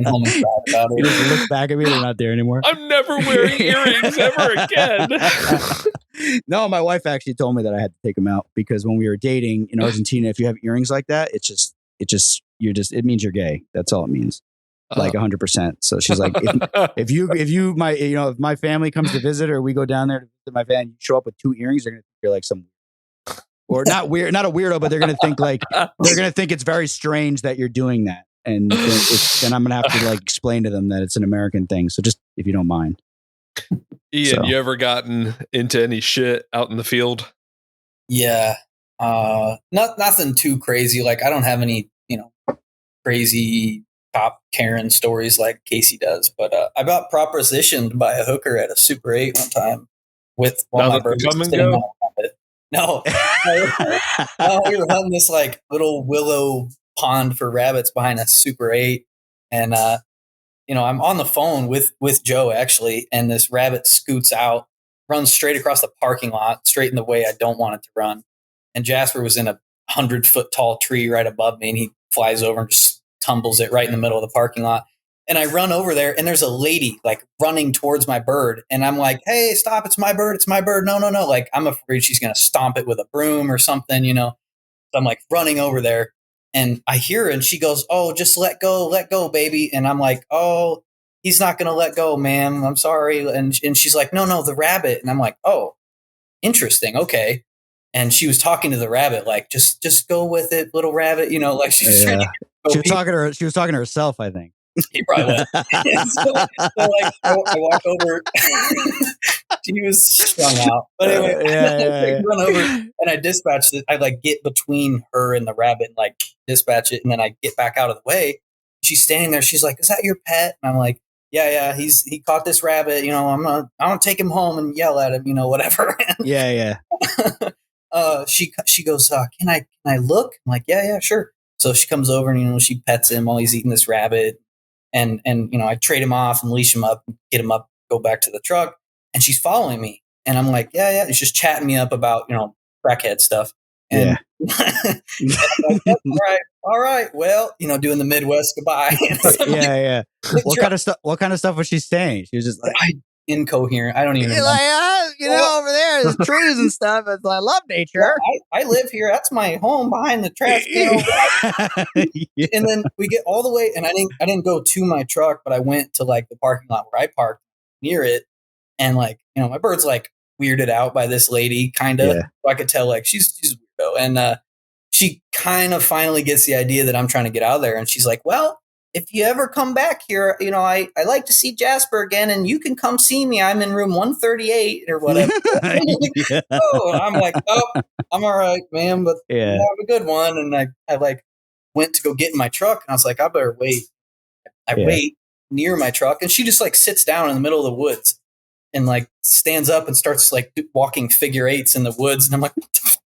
doesn't look back at me. They're not there anymore. I'm never wearing earrings ever again. No, my wife actually told me that I had to take them out because when we were dating in Argentina, if you have earrings like that, it means you're gay. That's all it means. Like 100%. So she's like, if my family comes to visit or we go down there to visit my family, you show up with two earrings, they're gonna think you're like some, or not weird, not a weirdo, but they're gonna think it's very strange that you're doing that, and then I'm gonna have to like explain to them that it's an American thing. So just if you don't mind, Ian, you ever gotten into any shit out in the field? Yeah, nothing too crazy. Like I don't have any, crazy top Karen stories like Casey does, but I got propositioned by a hooker at a Super 8 one time with one of my birds. No, we were hunting this like little willow pond for rabbits behind a Super 8, and I'm on the phone with Joe actually, and this rabbit scoots out, runs straight across the parking lot, straight in the way I don't want it to run, and Jasper was in a 100-foot tall tree right above me, and he flies over and just tumbles it right in the middle of the parking lot. And I run over there, and there's a lady like running towards my bird. And I'm like, hey, stop. It's my bird. It's my bird. No. Like, I'm afraid she's going to stomp it with a broom or something, So I'm like running over there, and I hear her, and she goes, oh, just let go, baby. And I'm like, oh, he's not going to let go, ma'am. I'm sorry. And she's like, no, the rabbit. And I'm like, oh, interesting. Okay. And she was talking to the rabbit, like, just go with it, little rabbit. Like she's trying to She was talking to herself, I think. He probably was. so like, I walk over. She was strung out. But anyway, I run over and I dispatch it. I like get between her and the rabbit and like dispatch it. And then I get back out of the way. She's standing there. She's like, is that your pet? And I'm like, yeah. He caught this rabbit. I'm gonna take him home and yell at him, whatever. Yeah. She goes, can I look? I'm like, yeah, sure. So she comes over and, she pets him while he's eating this rabbit. And I trade him off and leash him up, get him up, go back to the truck. And she's following me. And I'm like, yeah. She's just chatting me up about, crackhead stuff. And, and I'm like, all right. Well, doing the Midwest goodbye. Yeah. What kind of stuff was she saying? She was just like incoherent. I don't even know. Over there, there's trees and stuff. I love nature. Well, I live here. That's my home behind the trash. And then we get all the way, and I didn't go to my truck, but I went to like the parking lot where I parked near it. And like, my bird's like weirded out by this lady, kind of. Yeah. So I could tell like she's weirdo. And she kind of finally gets the idea that I'm trying to get out of there. And she's like, well, if you ever come back here, I like to see Jasper again, and you can come see me. I'm in room 138 or whatever. Yeah. Oh, I'm like, oh, I'm all right, man, but have a good one. And I like went to go get in my truck, and I was like, I better wait. I wait near my truck, and she just like sits down in the middle of the woods and like stands up and starts like walking figure eights in the woods. And I'm like, what the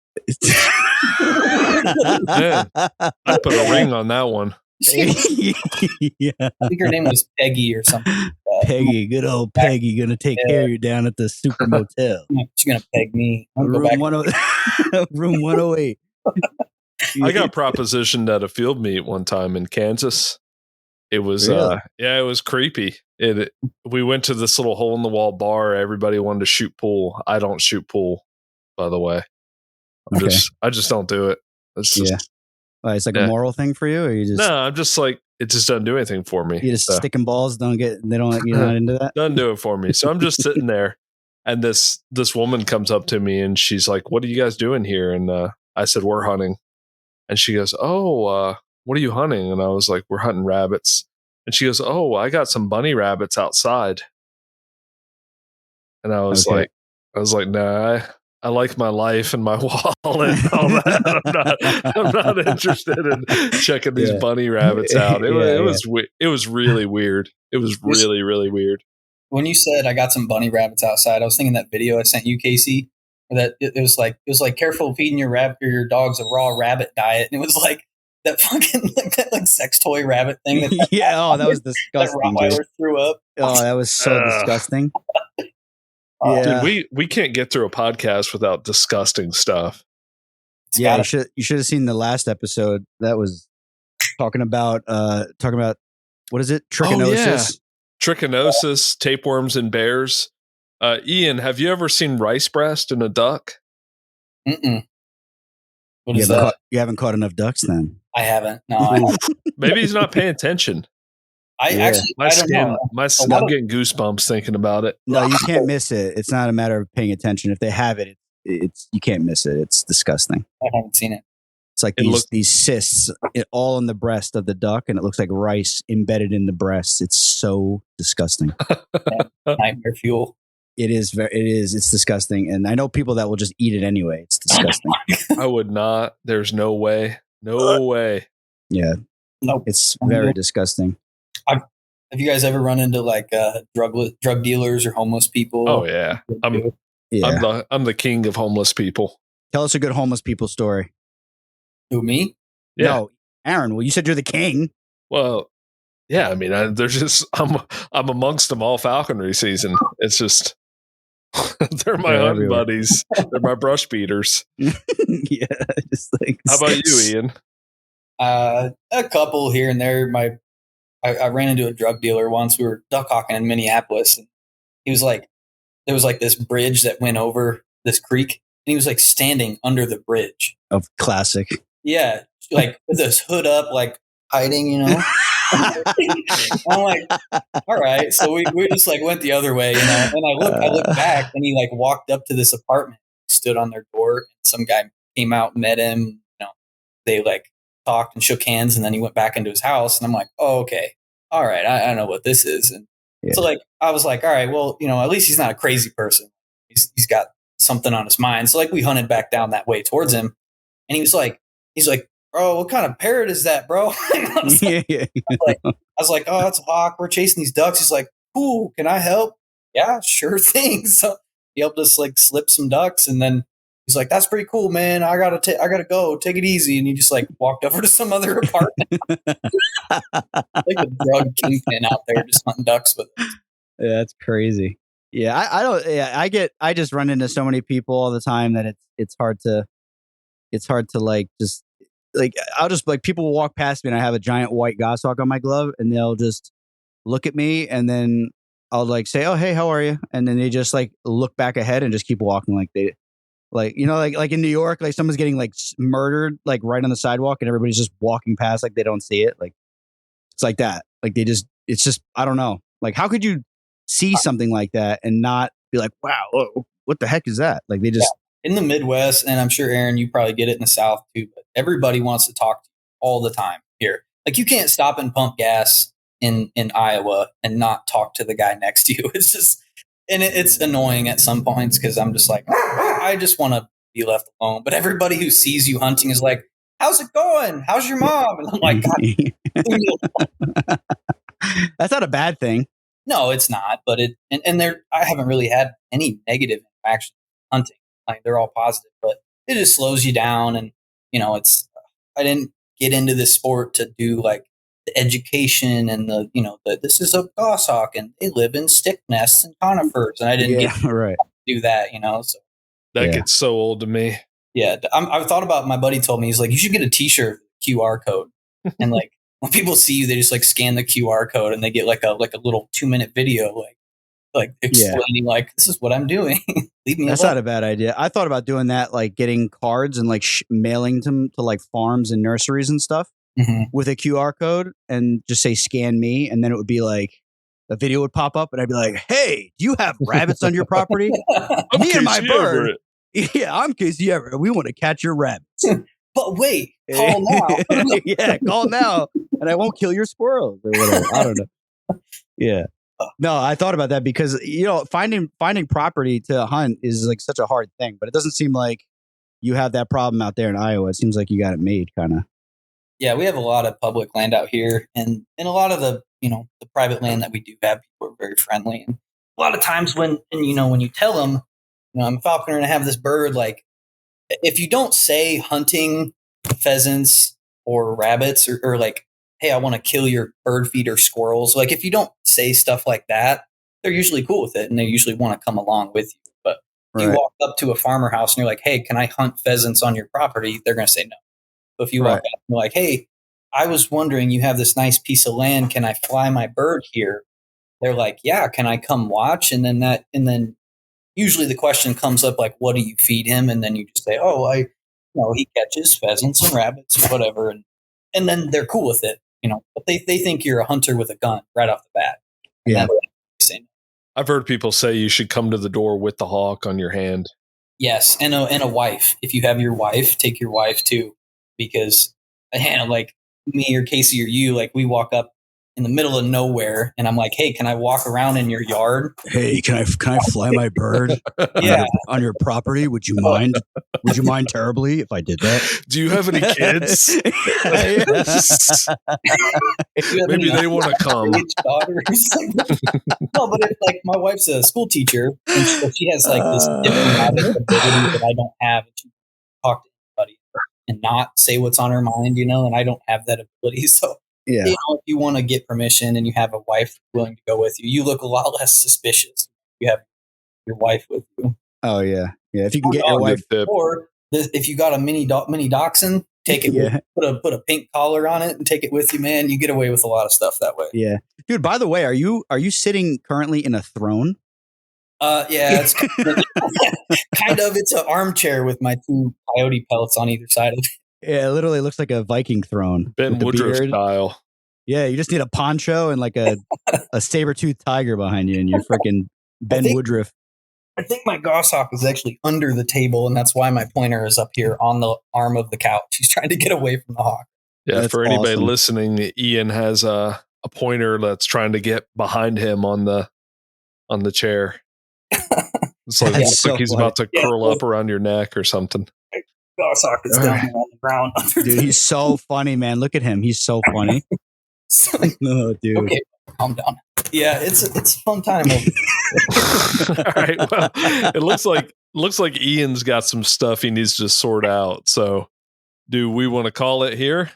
Man, I put a ring on that one. Yeah. I think her name was Peggy or something. Peggy, good old Peggy, gonna take care of you down at the super motel. She's gonna peg me. Room 108. I got propositioned at a field meet one time in Kansas. It was really? It was creepy. We went to this little hole in the wall bar. Everybody wanted to shoot pool. I don't shoot pool, by the way. I just don't do it. It's just, it's like a moral thing for you, or you just I'm just like, it just doesn't do anything for me. You just sticking balls, you're not into that? Doesn't do it for me. So I'm just sitting there, and this woman comes up to me and she's like, what are you guys doing here? And I said, we're hunting. And she goes, oh, what are you hunting? And I was like, we're hunting rabbits. And she goes, oh, I got some bunny rabbits outside. And I was like, nah, I like my life and my wallet and all that. I'm not interested in checking these bunny rabbits out. It was really weird. It was really, really weird. When you said I got some bunny rabbits outside, I was thinking that video I sent you, Casey, that it was like careful feeding your dogs a raw rabbit diet. And it was like that fucking like sex toy rabbit thing. That was disgusting. That Rottweiler threw up. Oh, that was so disgusting. Yeah. Dude, we can't get through a podcast without disgusting stuff. You should have seen the last episode. That was talking about what is it? Trichinosis. Oh, yeah. Trichinosis, tapeworms in bears. Ian, have you ever seen rice breast in a duck? Mm-mm. You haven't caught enough ducks then. I haven't. No, I haven't. Maybe he's not paying attention. I'm getting goosebumps thinking about it. No, you can't miss it. It's not a matter of paying attention. If they have it, it's you can't miss it. It's disgusting. I haven't seen it. It's like these cysts all in the breast of the duck, and it looks like rice embedded in the breast. It's so disgusting. Nightmare fuel. It is. It's disgusting, and I know people that will just eat it anyway. It's disgusting. I would not. There's no way. No way. Yeah. Nope. It's very disgusting. Have you guys ever run into like drug dealers or homeless people? Oh yeah. I'm the king of homeless people. Tell us a good homeless people story. Who, me? Yeah. No, Aaron. Well, you said you're the king. Well, yeah. I mean, I'm amongst them all falconry season. It's just they're my hunting buddies. They're my brush beaters. Yeah. Just like how about you, Ian? A couple here and there. I ran into a drug dealer once. We were duck hawking in Minneapolis, and he was like, there was like this bridge that went over this creek, and he was like standing under the bridge. Of classic. Yeah, like with his hood up, like hiding, you know. I'm like, all right. So we just like went the other way, you know. And I looked back, and he like walked up to this apartment, stood on their door, and some guy came out, met him. You know, they like talked and shook hands, and then he went back into his house. And I'm like, oh, okay, all right, I know what this is. And so like I was like, all right, well, you know, at least he's not a crazy person. He's got something on his mind. So like we hunted back down that way towards him, and he's like, bro, what kind of parrot is that, bro? I was like, oh, it's a hawk. We're chasing these ducks. He's like, cool. Can I help? Yeah, sure thing. So he helped us like slip some ducks, and then he's like, that's pretty cool, man. I gotta go. Take it easy. And he just like walked over to some other apartment, like a drug kingpin out there just hunting ducks with us. Yeah, that's crazy. Yeah, I don't. Yeah, I just run into so many people all the time that it's hard to like just like I'll just like people will walk past me and I have a giant white goshawk on my glove and they'll just look at me and then I'll like say, oh hey, how are you? And then they just like look back ahead and just keep walking like they like, you know, like in New York, like someone's getting like murdered like right on the sidewalk and everybody's just walking past like they don't see it. Like it's like that. Like it's just I don't know. Like how could you see something like that and not be like, wow, what the heck is that? Like they just in the Midwest, and I'm sure Aaron, you probably get it in the South too, but everybody wants to talk to you all the time here. Like you can't stop and pump gas in Iowa and not talk to the guy next to you. It's just, and it's annoying at some points because I'm just like, I just want to be left alone. But everybody who sees you hunting is like, how's it going? How's your mom? And I'm like, God. That's not a bad thing. No, it's not. But I haven't really had any negative interaction hunting. Like they're all positive, but it just slows you down. And, you know, I didn't get into this sport to do like the education and this is a goshawk and they live in stick nests and conifers. And I didn't get to do that, you know, so. That gets so old to me. Yeah. I thought about, my buddy told me, he's like, you should get a t-shirt QR code. And like when people see you, they just like scan the QR code and they get like a little 2-minute video, like explaining like, this is what I'm doing. Leave me That's alone. not a bad idea. I thought about doing that, like getting cards and like mailing them to like farms and nurseries and stuff with a QR code and just say scan me. And then it would be like a video would pop up and I'd be like, hey, do you have rabbits on your property? Me and my bird. Yeah, I'm Casey Everett. We want to catch your rabbits. But wait, call now. Yeah, call now. And I won't kill your squirrels or whatever. I don't know. Yeah. No, I thought about that because, you know, finding property to hunt is like such a hard thing, but it doesn't seem like you have that problem out there in Iowa. It seems like you got it made kind of. Yeah, we have a lot of public land out here and a lot of the, you know, the private land that we do have, people are very friendly. And a lot of times when you tell them, you know, I'm a falconer and I have this bird, like if you don't say hunting pheasants or rabbits or like, hey, I want to kill your bird feeder squirrels. Like if you don't say stuff like that, they're usually cool with it and they usually want to come along with you. But if you walk up to a farmer house and you're like, hey, can I hunt pheasants on your property? They're going to say no. But if you walk up and you're like, hey, I was wondering, you have this nice piece of land. Can I fly my bird here? They're like, yeah, can I come watch? And then usually the question comes up like, what do you feed him? And then you just say, oh, he catches pheasants and rabbits or whatever. And then they're cool with it. You know, but they think you're a hunter with a gun right off the bat. Yeah. I've heard people say you should come to the door with the hawk on your hand. Yes. And a wife. If you have your wife, take your wife too. Because like me or Casey or you, like we walk up in the middle of nowhere and I'm like, hey, can I walk around in your yard? Hey, can I fly my bird on your property? Would you mind? Would you mind terribly if I did that? Do you have any kids? Maybe they want to come. No, but it's like my wife's a school teacher and so she has like this diplomatic ability that I don't have. She can talk to anybody and not say what's on her mind, you know, and I don't have that ability. So yeah. You know, if you want to get permission and you have a wife willing to go with you, you look a lot less suspicious. You have your wife with you. Oh yeah, yeah. If you can get your wife, or if you got a mini dachshund, take it, Yeah. put a pink collar on it and take it with you, man. You get away with a lot of stuff that way. Yeah. Dude, by the way, are you sitting currently in a throne? Yeah, it's kind of, it's an armchair with my 2 coyote pellets on either side of it. Yeah, it literally looks like a Viking throne. Ben with the Woodruff beard. style. Yeah, you just need a poncho and like a saber-toothed tiger behind you, and you're freaking Ben Woodruff. I think my goshawk is actually under the table, and that's why my pointer is up here on the arm of the couch. He's trying to get away from the hawk. Yeah, That's for anybody awesome. listening, Ian has a pointer that's trying to get behind him on the chair. It's like, That's looks so like he's funny. about to curl up around your neck or something. Goshawk is down there on the ground. Dude, he's so funny, man. Look at him. He's so funny. Oh, dude. Okay, calm down. Yeah, it's a fun time. All right. Well, it looks like Ian's got some stuff he needs to sort out. So, do we want to call it here?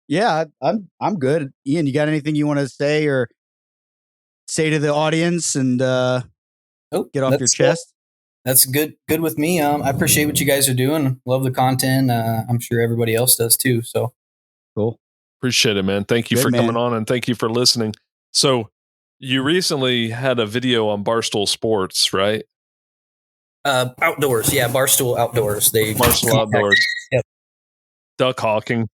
Yeah, I'm good. Ian, you got anything you want to say to the audience and get off your chest? That's good with me. I appreciate what you guys are doing. Love the content. I'm sure everybody else does too. So cool. Appreciate it, man. Thank you for coming on, and thank you for listening. So, you recently had a video on Barstool Sports, right? Outdoors, yeah, Barstool Outdoors. Barstool Outdoors. Yep. Duck hawking.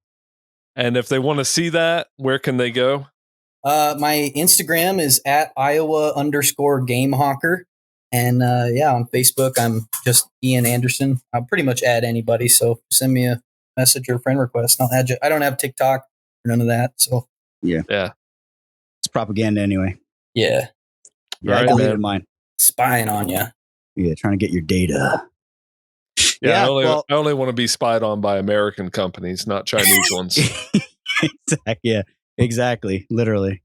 And if they want to see that, where can they go? My Instagram is at Iowa_gamehawker. And on Facebook, I'm just Ian Anderson. I'll pretty much add anybody. So send me a message or a friend request. I'll add you. I don't have TikTok or none of that. So yeah. It's propaganda anyway. Yeah. Yeah, I deleted mine. Spying on you. Yeah, trying to get your data. Yeah, I only want to be spied on by American companies, not Chinese ones. Yeah, exactly. Literally.